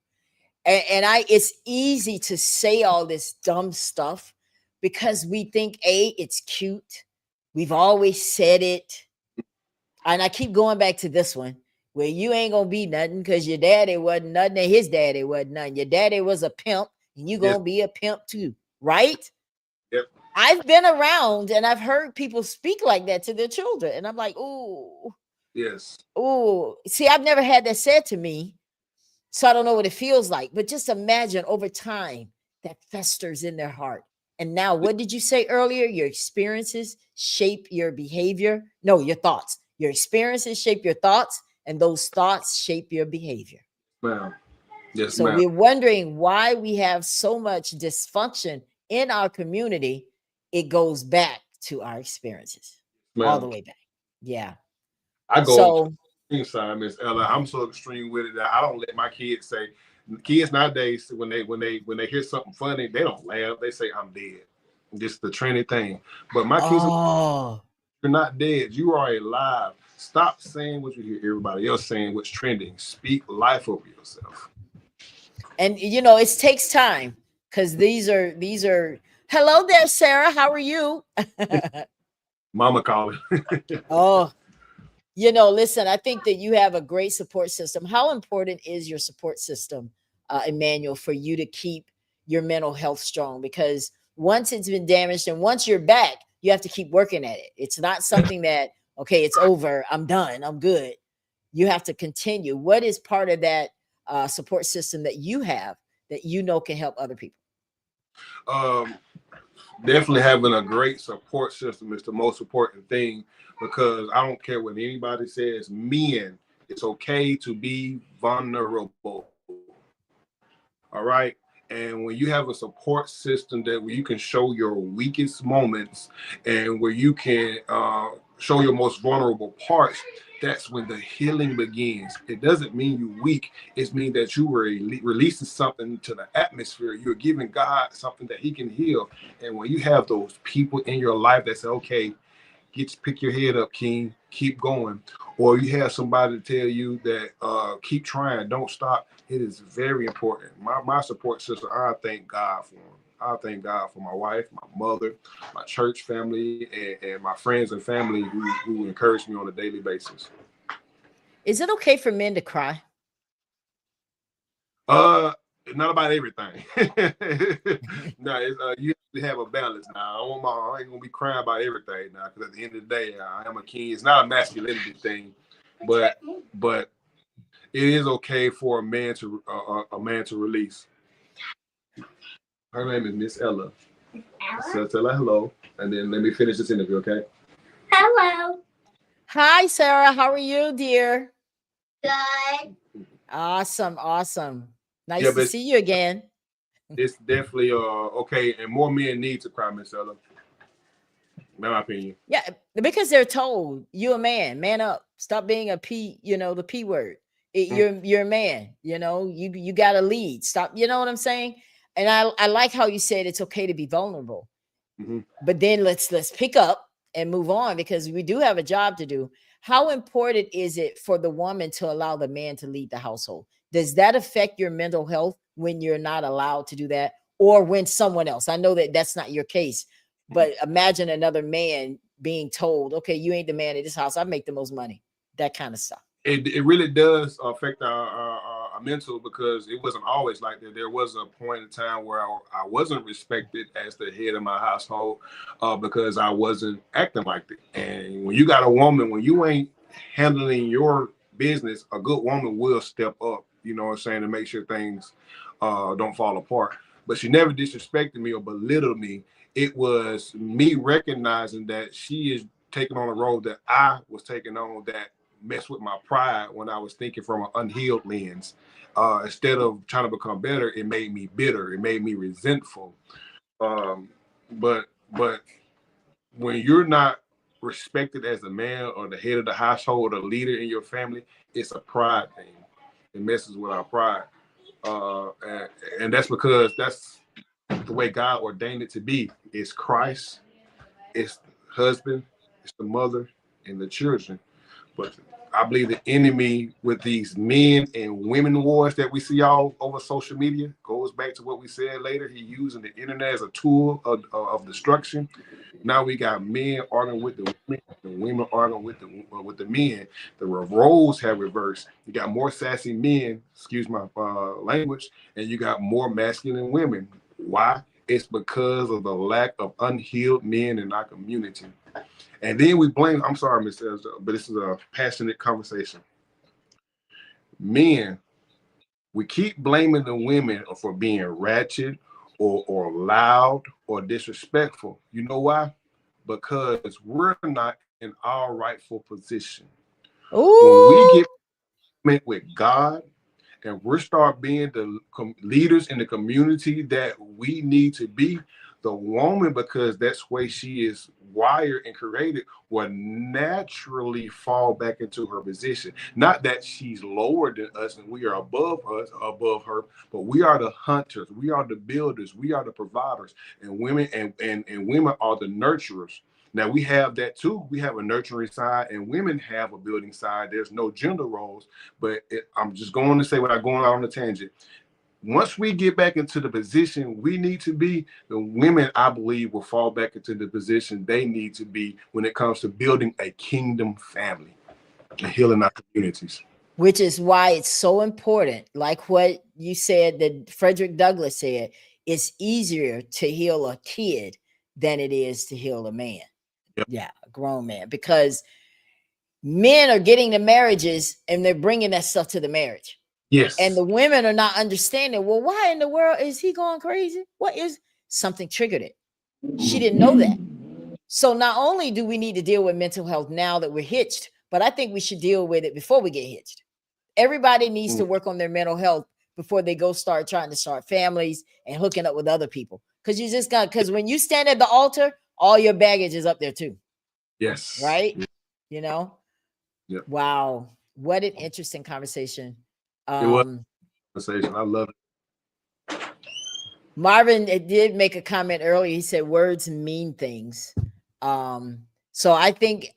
And it's easy to say all this dumb stuff because we think, it's cute. We've always said it. And I keep going back to this one, where you ain't going to be nothing because your daddy wasn't nothing and his daddy wasn't nothing. Your daddy was a pimp and you're going to be a pimp too, right? Yep. I've been around and I've heard people speak like that to their children. And I'm like, ooh. Yes. Ooh. See, I've never had that said to me, so I don't know what it feels like. But just imagine over time that festers in their heart. And now, what did you say earlier? Your experiences shape your behavior. No, your thoughts. Your experiences shape your thoughts, and those thoughts shape your behavior. Wow. Yes, So ma'am. we're wondering why we have so much dysfunction in our community. It goes back to our experiences all the Ma'am. way back. Yeah. I go So extreme side, Miss Ella. I'm so extreme with it that I don't let my kids say. Kids nowadays, when they hear something funny, they don't laugh. They say, "I'm dead." Just the trendy thing. But my kids, oh, you're not dead. You are alive. Stop saying what you hear everybody else saying. What's trending. Speak life over yourself. and you know, it takes time because these are hello there, Sarah. How are you? Mama calling. Oh, you know, listen, I think that you have a great support system. How important is your support system, Emmanuel, for you to keep your mental health strong? Because once it's been damaged and once you're back, you have to keep working at it. It's not something that, okay, it's over, I'm done, I'm good. You have to continue. What is part of that support system that you have that you know can help other people? um, Definitely having a great support system is the most important thing, because I don't care what anybody says. Men, it's okay to be vulnerable. All right. And when you have a support system that where you can show your weakest moments and where you can show your most vulnerable parts, that's when the healing begins. It doesn't mean you're weak. It means that you were releasing something to the atmosphere. You're giving God something that He can heal. And when you have those people in your life that say, okay, pick your head up, King, keep going. Or you have somebody tell you that keep trying, don't stop. It is very important. My support system, I thank God for them. I thank God for my wife, my mother, my church family, and my friends and family who encourage me on a daily basis. Is it okay for men to cry? Uh, Not about everything. No, you have to have a balance. Now, I ain't gonna be crying about everything now, because at the end of the day, I am a king. It's not a masculinity thing, but it is okay for a man to release. Her name is Miss Ella. So tell her hello, and then let me finish this interview, okay? Hello. Hi, Sarah. How are you, dear? Good. Awesome. Awesome. Yeah, Nice to but see you again. it's definitely okay, and more men need to cry, Miss Ella. In my opinion. Yeah, because they're told you a man, man up. Stop being a P, you know, the P word. You're a man, you know, you gotta lead. Stop, you know what I'm saying? And I like how you said it's okay to be vulnerable. Mm-hmm. But then let's pick up and move on, because we do have a job to do. How important is it for the woman to allow the man to lead the household? Does that affect your mental health when you're not allowed to do that, or when someone else? I know that that's not your case, but imagine another man being told, okay, you ain't the man of this house, I make the most money, that kind of stuff. It really does affect our mental, because it wasn't always like that. There was a point in time where I wasn't respected as the head of my household because I wasn't acting like that. And when you got a woman, when you ain't handling your business, a good woman will step up, you know what I'm saying, to make sure things don't fall apart. But she never disrespected me or belittled me. It was me recognizing that she is taking on a role that I was taking on, that mess with my pride when I was thinking from an unhealed lens. Instead of trying to become better, it made me bitter. It made me resentful. But when you're not respected as a man or the head of the household or the leader in your family, it's a pride thing. It messes with our pride. And that's because that's the way God ordained it to be. It's Christ, it's the husband, it's the mother, and the children. But I believe the enemy with these men and women wars that we see all over social media goes back to what we said later. He using the internet as a tool of destruction. Now we got men arguing with the women arguing with the men. The roles have reversed. You got more sassy men, excuse my language, and you got more masculine women. Why? It's because of the lack of unhealed men in our community. And then we blame, I'm sorry, Mr. Ezra, but this is a passionate conversation. Men, we keep blaming the women for being ratchet or loud or disrespectful. You know why? Because we're not in our rightful position. Ooh. When we get with God and we're start being the leaders in the community that we need to be, the woman, because that's where she is wired and created, will naturally fall back into her position. Not that she's lower than us and we are above her, but we are the hunters, we are the builders, we are the providers, and women and women are the nurturers. Now we have that too. We have a nurturing side, and women have a building side. There's no gender roles, but I'm just going to say, without going out on a tangent, once we get back into the position we need to be, the women, I believe, will fall back into the position they need to be when it comes to building a kingdom family and healing our communities. Which is why it's so important, like what you said, that Frederick Douglass said, it's easier to heal a kid than it is to heal a man. Yep. Yeah, a grown man, because men are getting the marriages and they're bringing that stuff to the marriage. Yes. And the women are not understanding, well, why in the world is he going crazy? What is something triggered it? She didn't know that. So not only do we need to deal with mental health now that we're hitched, but I think we should deal with it before we get hitched. Everybody needs to work on their mental health before they go start trying to start families and hooking up with other people. Because you just got, because when you stand at the altar, all your baggage is up there too. Yes. Right? You know? Yep. Wow. What an interesting conversation. It was a conversation. I love it. Marvin did make a comment earlier. He said words mean things. So I think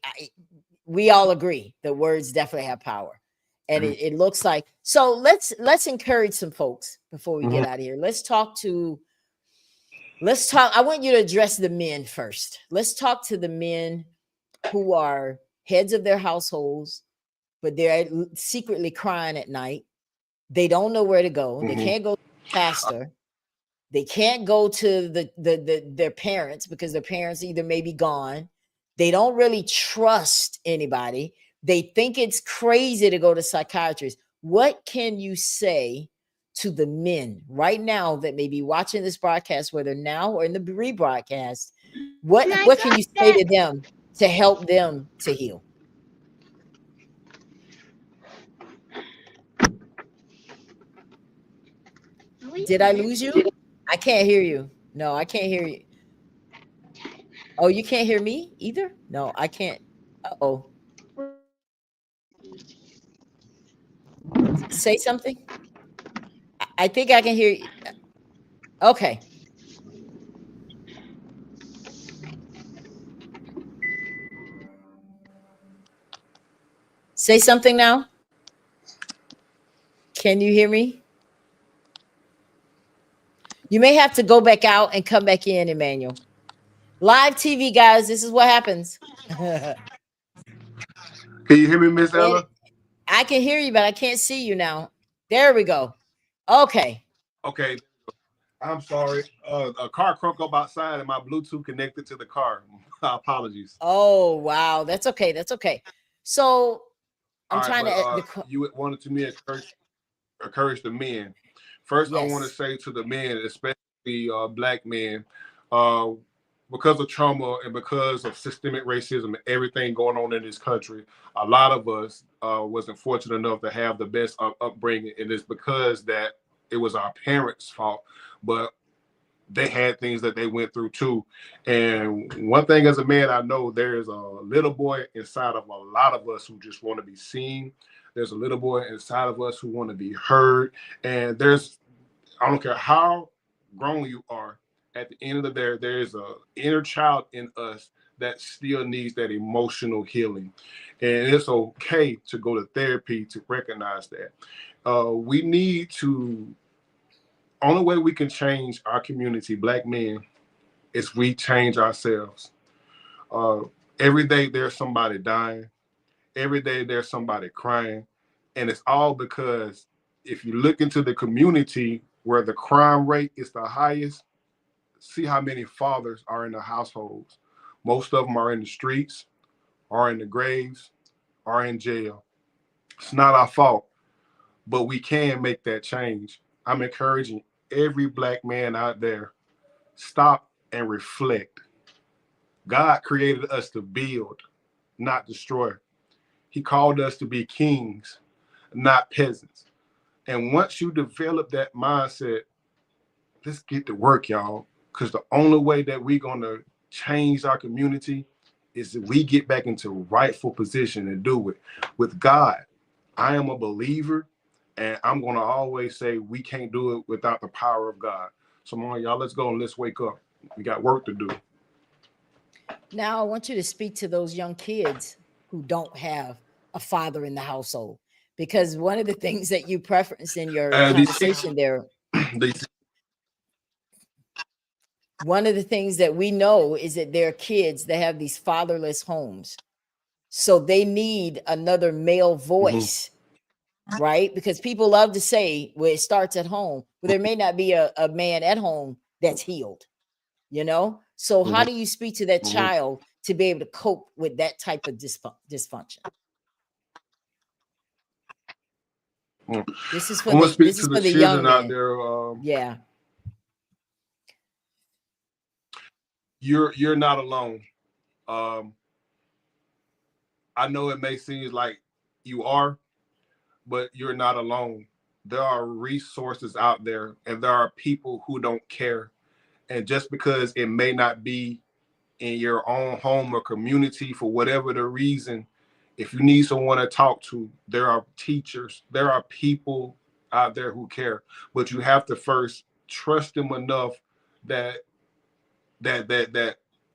we all agree that words definitely have power. And it looks like, so let's encourage some folks before we get out of here. Let's talk, I want you to address the men first. Let's talk to the men who are heads of their households, but they're secretly crying at night. They don't know where to go. They can't go to the pastor. They can't go to their parents because their parents either may be gone. They don't really trust anybody. They think it's crazy to go to psychiatrists. What can you say to the men right now that may be watching this broadcast, whether now or in the rebroadcast? What can you say to them to help them to heal? Did I lose you? I can't hear you. No, I can't hear you. Oh, you can't hear me either? No, I can't. Uh-oh. Say something. I think I can hear you. Okay. Say something now. Can you hear me? You may have to go back out and come back in, Emmanuel. Live TV, guys. This is what happens. Can you hear me, Miss Ella? I can hear you, but I can't see you now. There we go. Okay. Okay. I'm sorry. A car crunk up outside and my Bluetooth connected to the car. Apologies. Oh, wow. That's okay. That's okay. So I'm trying to. You wanted to me encourage the men. First, yes. I want to say to the men, especially Black men, because of trauma and because of systemic racism and everything going on in this country, a lot of us wasn't fortunate enough to have the best upbringing, and it's because that it was our parents' fault, but they had things that they went through too. And one thing as a man, I know there's a little boy inside of a lot of us who just want to be seen. There's a little boy inside of us who want to be heard. And I don't care how grown you are, at the end of the day, there's an inner child in us that still needs that emotional healing. And it's okay to go to therapy to recognize that. We need to, only way we can change our community, Black men, is we change ourselves. Every day there's somebody dying. Every day there's somebody crying. And it's all because if you look into the community where the crime rate is the highest, see how many fathers are in the households. Most of them are in the streets, are in the graves, are in jail. It's not our fault, but we can make that change. I'm encouraging every Black man out there, stop and reflect. God created us to build, not destroy. He called us to be kings, not peasants. And once you develop that mindset, let's get to work, y'all. Because the only way that we're going to change our community is that we get back into rightful position and do it. With God, I am a believer, and I'm going to always say we can't do it without the power of God. So, on, y'all, let's go and let's wake up. We got work to do. Now, I want you to speak to those young kids who don't have a father in the household, because one of the things that you preference in your conversation there, one of the things that we know is that there are kids that have these fatherless homes. So they need another male voice, right? Because people love to say, well, it starts at home. Well, there may not be a man at home that's healed, you know? So how do you speak to that child to be able to cope with that type of dysfunction? This is for the young men out there. Yeah. You're not alone. I know it may seem like you are, but you're not alone. There are resources out there, and there are people who don't care. And just because it may not be in your own home or community for whatever the reason, if you need someone to talk to, there are teachers, there are people out there who care. But you have to first trust them enough that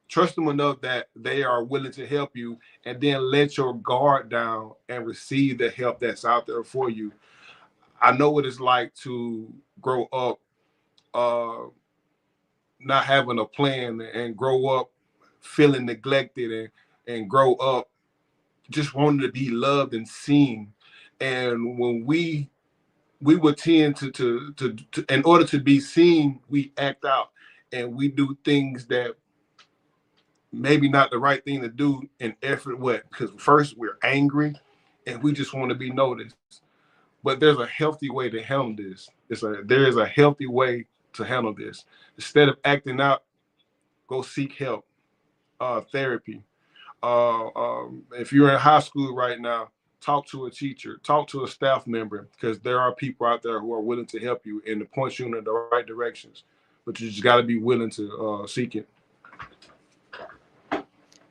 trust them enough that they are willing to help you, and then let your guard down and receive the help that's out there for you. I know what it's like to grow up not having a plan, and grow up feeling neglected, and grow up just wanting to be loved and seen. And when we would tend to in order to be seen, we act out and we do things that maybe not the right thing to do in effort. What? Because first we're angry and we just want to be noticed. But there's a healthy way to handle this. There is a healthy way to handle this. Instead of acting out, go seek help, therapy. If you're in high school right now, talk to a teacher, talk to a staff member, because there are people out there who are willing to help you and to point you in the right directions. But you just got to be willing to seek it.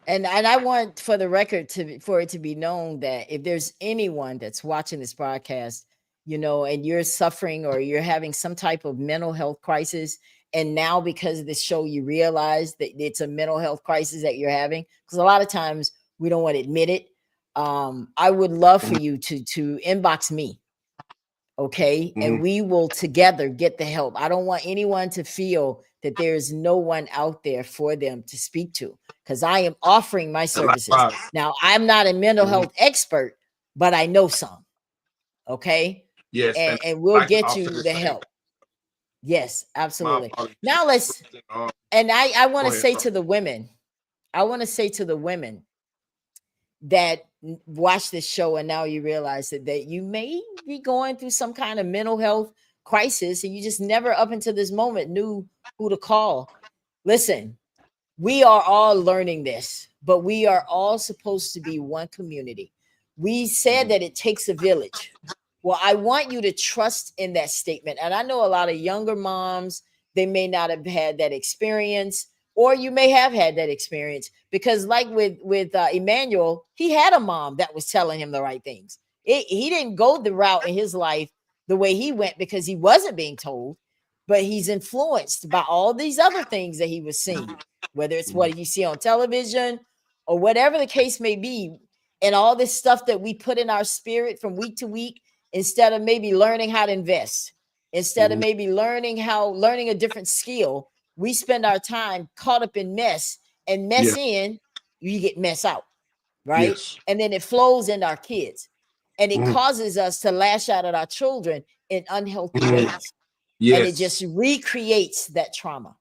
And I want, for the record, for it to be known that if there's anyone that's watching this broadcast, you know, and you're suffering or you're having some type of mental health crisis, and now because of this show you realize that it's a mental health crisis that you're having, because a lot of times we don't want to admit it. I would love for you to inbox me, okay? And we will together get the help. I don't want anyone to feel that there's no one out there for them to speak to, because I am offering my services. Now, I'm not a mental health expert, but I know some, okay? Yes. And we'll get you the help. Yes, absolutely. Now let's, and I want to say to the women, that watch this show and now you realize that you may be going through some kind of mental health crisis and you just never up until this moment knew who to call. Listen, we are all learning this, but we are all supposed to be one community. We said that it takes a village. Well, I want you to trust in that statement. And I know a lot of younger moms, they may not have had that experience, or you may have had that experience, because like with Emmanuel, he had a mom that was telling him the right things. He didn't go the route in his life the way he went because he wasn't being told, but he's influenced by all these other things that he was seeing, whether it's what you see on television or whatever the case may be. And all this stuff that we put in our spirit from week to week, instead of maybe learning how to invest, instead of maybe learning a different skill, we spend our time caught up in mess, and mess in, you get mess out, right? Yes. And then it flows into our kids, and it causes us to lash out at our children in unhealthy ways. Yes. And it just recreates that trauma.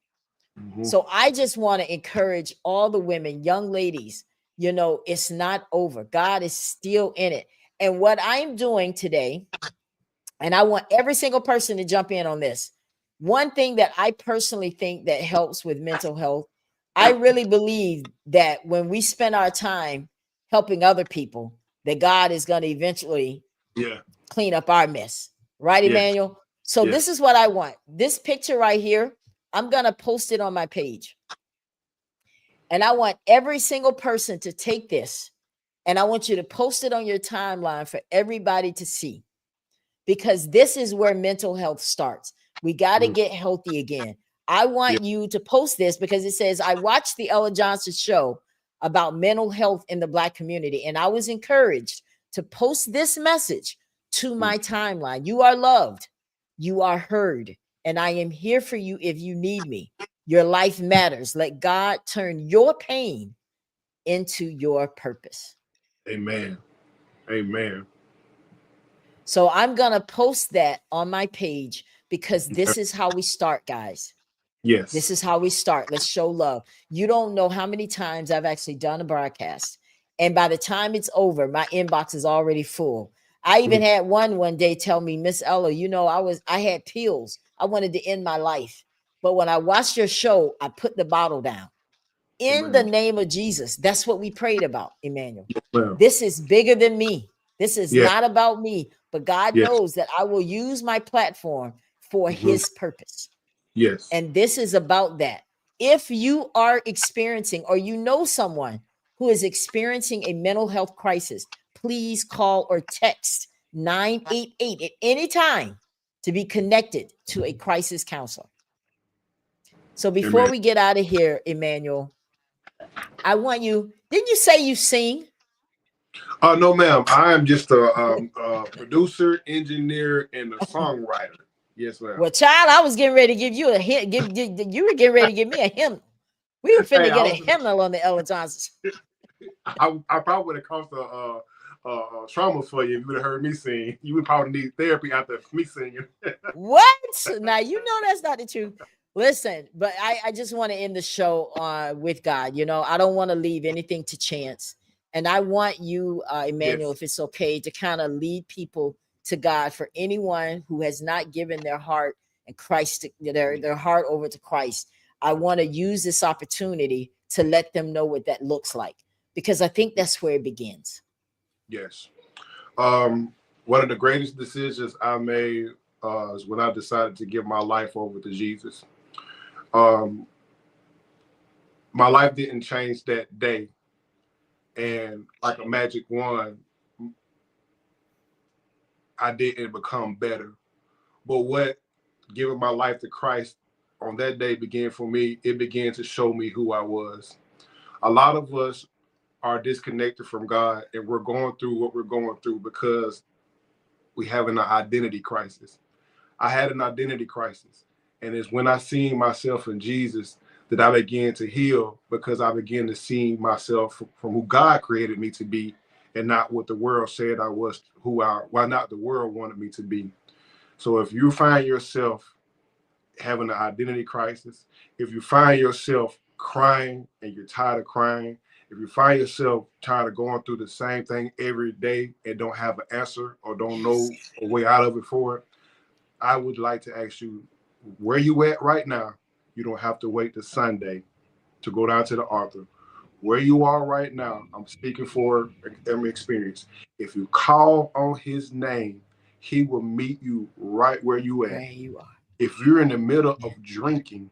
So I just want to encourage all the women, young ladies, you know, it's not over. God is still in it. And what I'm doing today, and I want every single person to jump in on this. One thing that I personally think that helps with mental health, I really believe that when we spend our time helping other people, that God is going to eventually clean up our mess, Right, Yes. Emmanuel? So Yes. this is what I want. This picture right here, I'm going to post it on my page. And I want every single person to take this, and I want you to post it on your timeline for everybody to see, because this is where mental health starts. We got to get healthy again. I want you to post this because it says, I watched the Ella Johnson show about mental health in the Black community, and I was encouraged to post this message to my timeline. You are loved. You are heard. And I am here for you if you need me. Your life matters. Let God turn your pain into your purpose. Amen. Amen. So I'm going to post that on my page because this is how we start, guys. Yes. This is how we start. Let's show love. You don't know how many times I've actually done a broadcast, and by the time it's over, my inbox is already full. I even had one day tell me, Miss Ella, you know, I had pills. I wanted to end my life. But when I watched your show, I put the bottle down. In the name of Jesus. That's what we prayed about, Emmanuel. Well, This is bigger than me. This is yes. not about me, but God Yes. knows that I will use my platform for his purpose. Yes. And this is about that. If you are experiencing, or you know someone who is experiencing a mental health crisis, please call or text 988 at any time to be connected to a crisis counselor. So before we get out of here, Emmanuel, I want you, didn't you say you sing? No, ma'am. I am just a producer, engineer, and a songwriter. Yes, ma'am. Well, child, I was getting ready to give you a hint. You were getting ready to give me a hymn. We were finna get a hymnal on the Ella Johnsons. I probably would have caused a trauma for you if you would have heard me sing. You would probably need therapy after me singing. What? Now, you know that's not the truth. Listen, but I just want to end the show with God. You know, I don't want to leave anything to chance. And I want you, Emmanuel, if it's okay, to kind of lead people to God for anyone who has not given their heart and Christ, their heart over to Christ. I want to use this opportunity to let them know what that looks like, because I think that's where it begins. Yes. One of the greatest decisions I made is when I decided to give my life over to Jesus. My life didn't change that day. And like a magic wand, I didn't become better. But what giving my life to Christ on that day began for me, it began to show me who I was. A lot of us are disconnected from God, and we're going through what we're going through because we have an identity crisis. I had an identity crisis. And it's when I seen myself in Jesus that I began to heal, because I began to see myself from who God created me to be, and not what the world said I was, why not the world wanted me to be. So if you find yourself having an identity crisis, if you find yourself crying and you're tired of crying, if you find yourself tired of going through the same thing every day and don't have an answer or don't know a way out of it for it, I would like to ask you, where you at right now? You don't have to wait till Sunday to go down to the altar. Where you are right now, I'm speaking for experience. If you call on his name, he will meet you right where you at. Where you are. If you're in the middle of drinking,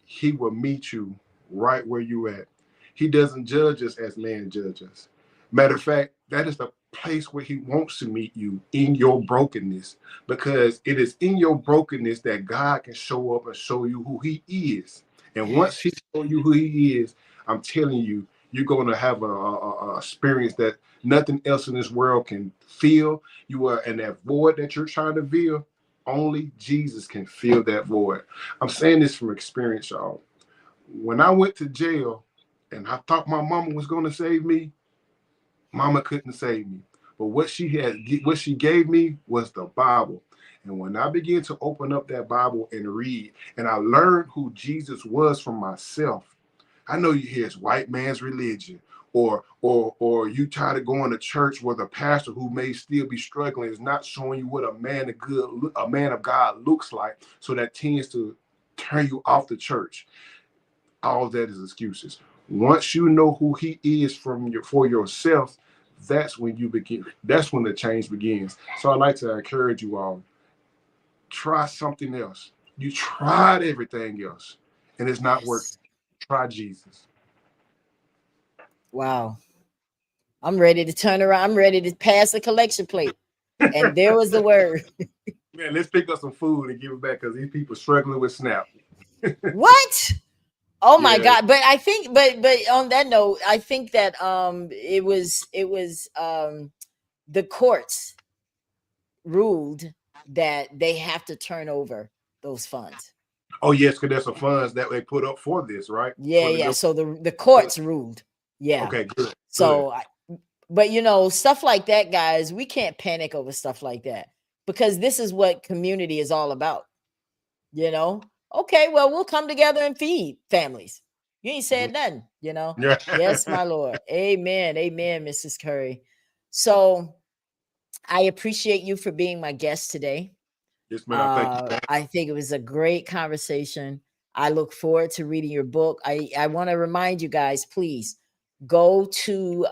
he will meet you right where you at. He doesn't judge us as man judges. Matter of fact, that is the place where he wants to meet you, in your brokenness, because it is in your brokenness that God can show up and show you who he is. And once he shows you who he is, I'm telling you, you're going to have a experience that nothing else in this world can feel. You are in that void that you're trying to fill. Only Jesus can fill that void. I'm saying this from experience, y'all. When I went to jail and I thought my mama was going to save me, mama couldn't save me. But what she gave me was the Bible. And when I began to open up that Bible and read, and I learned who Jesus was for myself. I know you hear it's white man's religion, or you tired of going to church where the pastor, who may still be struggling, is not showing you what a man of God looks like. So that tends to turn you off the church. All of that is excuses. Once you know who he is for yourself, that's when you begin. That's when the change begins. So I'd like to encourage you all. try something else. You tried everything else, and it's not working. Try Jesus. Wow. I'm ready to turn around. I'm ready to pass the collection plate. And there was the word. Man, let's pick up some food and give it back because these people struggling with SNAP. What? Oh my Yeah. God. But I think, but on that note, I think that it was the courts ruled that they have to turn over those funds. Oh yes, because there's some funds that they put up for this, right? Yeah, For the yeah. So the courts ruled. Yeah. Okay, good. So, but you know, stuff like that, guys, we can't panic over stuff like that because this is what community is all about. You know, okay, well, we'll come together and feed families. You ain't said nothing, you know. Yeah. Yes, my Lord. Amen. Amen, Mrs. Curry. So I appreciate you for being my guest today. Yes, ma'am. Thank you. I think it was a great conversation. I look forward to reading your book. I want to remind you guys, please go to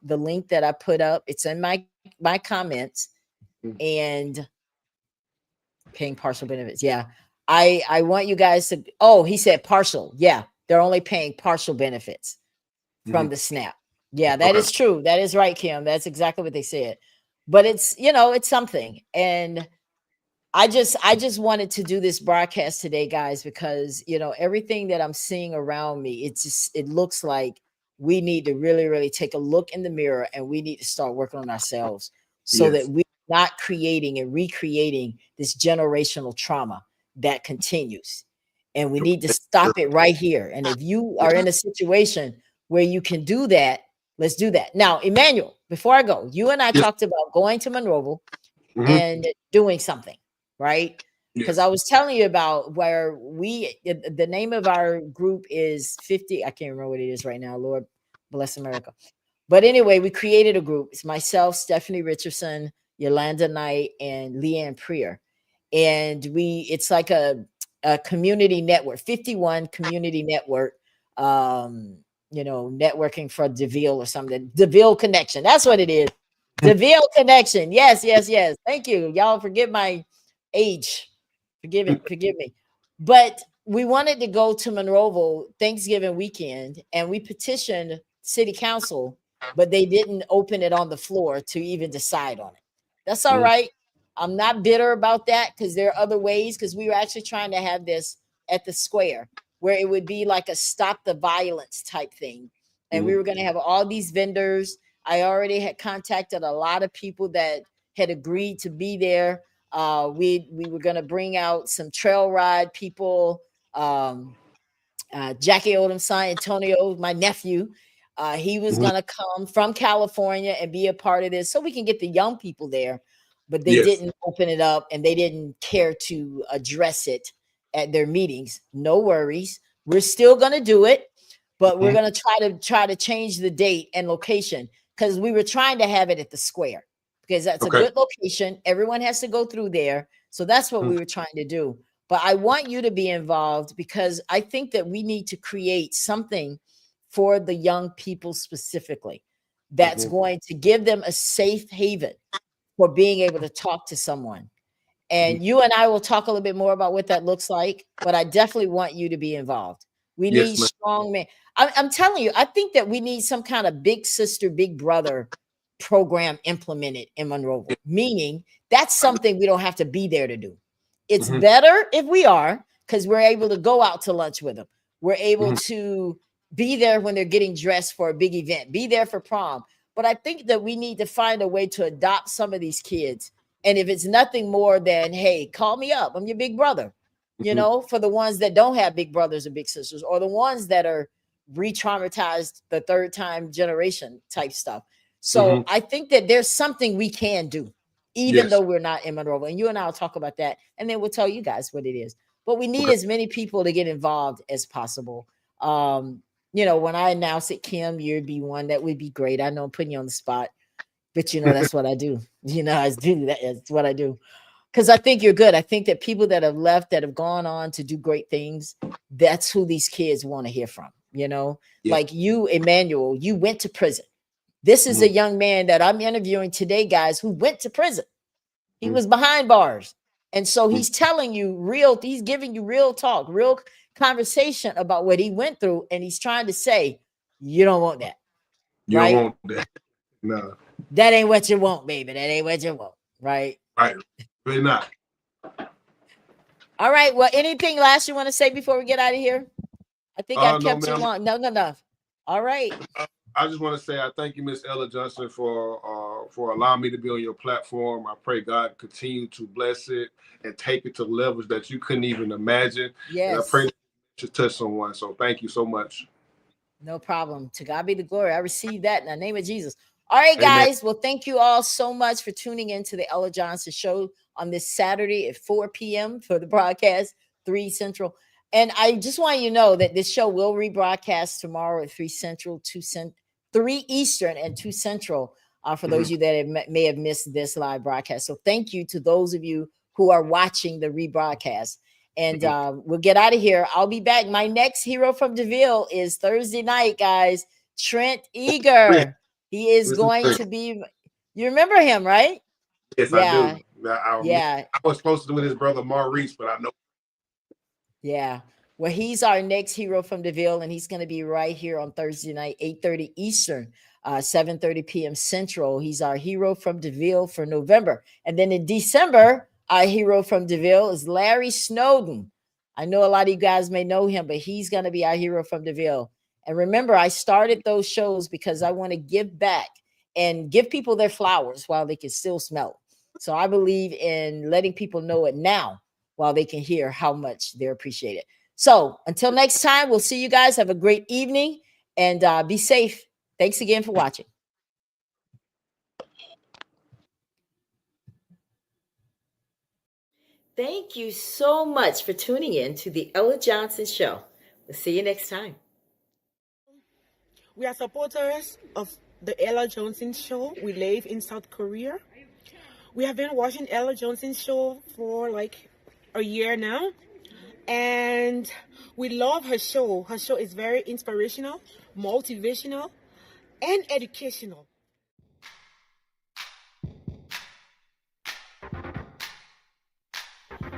the link that I put up. It's in my comments and paying partial benefits. Yeah. I want you guys to, oh, he said partial. Yeah. They're only paying partial benefits from the SNAP. Yeah, that is true. That is right, Kim. That's exactly what they said. But it's, you know, it's something. And I just wanted to do this broadcast today, guys, because, you know, everything that I'm seeing around me, it looks like we need to really, really take a look in the mirror and we need to start working on ourselves so that we're not creating and recreating this generational trauma that continues. And we need to stop it right here. And if you are in a situation where you can do that, let's do that. Now, Emmanuel, before I go, you and I talked about going to Monroeville and doing something, right? Because I was telling you about where the name of our group is 50. I can't remember what it is right now. Lord bless America. But anyway, we created a group. It's myself, Stephanie Richardson, Yolanda Knight, and Leanne Prier. And it's like a community network, 51 community network, you know, networking for DeVille or something. DeVille Connection. That's what it is. DeVille Connection. Yes, yes, yes. Thank you. Y'all forget my age. Forgive me. But we wanted to go to Monroeville Thanksgiving weekend and we petitioned city council, but they didn't open it on the floor to even decide on it. That's all right. I'm not bitter about that because there are other ways, because we were actually trying to have this at the square where it would be like a stop the violence type thing. And we were going to have all these vendors. I already had contacted a lot of people that had agreed to be there. We were going to bring out some trail ride people. Jackie Odom's son, Antonio, my nephew, he was going to come from California and be a part of this so we can get the young people there. But they didn't open it up and they didn't care to address it at their meetings. No worries. We're still going to do it, but we're going to try to change the date and location because we were trying to have it at the square because that's a good location. Everyone has to go through there. So that's what we were trying to do. But I want you to be involved because I think that we need to create something for the young people specifically that's going to give them a safe haven for being able to talk to someone. And you and I will talk a little bit more about what that looks like, but I definitely want you to be involved. We need strong men. I'm telling you, I think that we need some kind of big sister, big brother program implemented in Monroeville, meaning that's something we don't have to be there to do. It's better if we are, because we're able to go out to lunch with them. We're able to be there when they're getting dressed for a big event, be there for prom. But I think that we need to find a way to adopt some of these kids. And if it's nothing more than, hey, call me up, I'm your big brother, you know, for the ones that don't have big brothers or big sisters, or the ones that are re-traumatized the third time generation type stuff. So I think that there's something we can do, even though we're not in Monroeville. And you and I will talk about that, and then we'll tell you guys what it is. But we need as many people to get involved as possible. You know, when I announce it, Kim, you'd be one. That would be great. I know I'm putting you on the spot, but you know, that's what I do. You know, I do that. It's what I do. Because I think you're good. I think that people that have left, that have gone on to do great things, that's who these kids want to hear from. You know, like you, Emmanuel, you went to prison. This is a young man that I'm interviewing today, guys, who went to prison. He was behind bars. And so he's telling you he's giving you real talk, real conversation about what he went through. And he's trying to say, you don't want that. You right? don't want that. No. That ain't what you want, baby. That ain't what you want. Right. Right. Really not. All right. Well, anything last you want to say before we get out of here? I think I've kept you long. No. All right. I just want to say I thank you, Miss Ella Johnson, for allowing me to be on your platform. I pray God continue to bless it and take it to levels that you couldn't even imagine. Yes. And I pray to touch someone. So thank you so much. No problem. To God be the glory. I receive that in the name of Jesus. All right, guys. Amen. Well, thank you all so much for tuning in to the Ella Johnson Show on this Saturday at 4 p.m. for the broadcast, 3 Central. And I just want you to know that this show will rebroadcast tomorrow at 3 Central, 3 Eastern, and 2 Central for those of you that may have missed this live broadcast. So thank you to those of you who are watching the rebroadcast. And we'll get out of here. I'll be back. My next hero from DeVille is Thursday night, guys. Trent Eager. He is going to be. You remember him, right? Yes, I do. I was supposed to with his brother Maurice, but I know. Yeah. Well, he's our next hero from DeVille, and he's going to be right here on Thursday night, 8:30 Eastern, 7:30 p.m. Central. He's our hero from DeVille for November. And then in December, our hero from DeVille is Larry Snowden. I know a lot of you guys may know him, but he's going to be our hero from DeVille. And remember, I started those shows because I want to give back and give people their flowers while they can still smell it. So I believe in letting people know it now while they can hear how much they're appreciated. So until next time, we'll see you guys. Have a great evening and be safe. Thanks again for watching. Thank you so much for tuning in to the Ella Johnson Show. We'll see you next time. We are supporters of the Ella Johnson Show. We live in South Korea. We have been watching Ella Johnson Show for like a year now. And we love her show. Her show is very inspirational, motivational, and educational.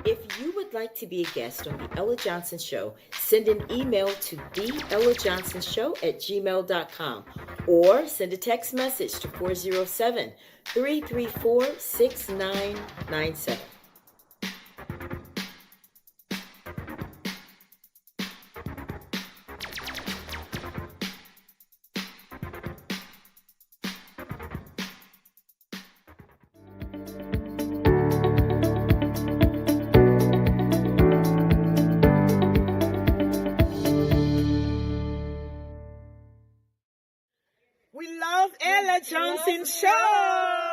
If you would like to be a guest on the Ella Johnson Show, send an email to theellajohnsonshow@gmail.com or send a text message to 407-334-6997. We love Ella Johnson Show.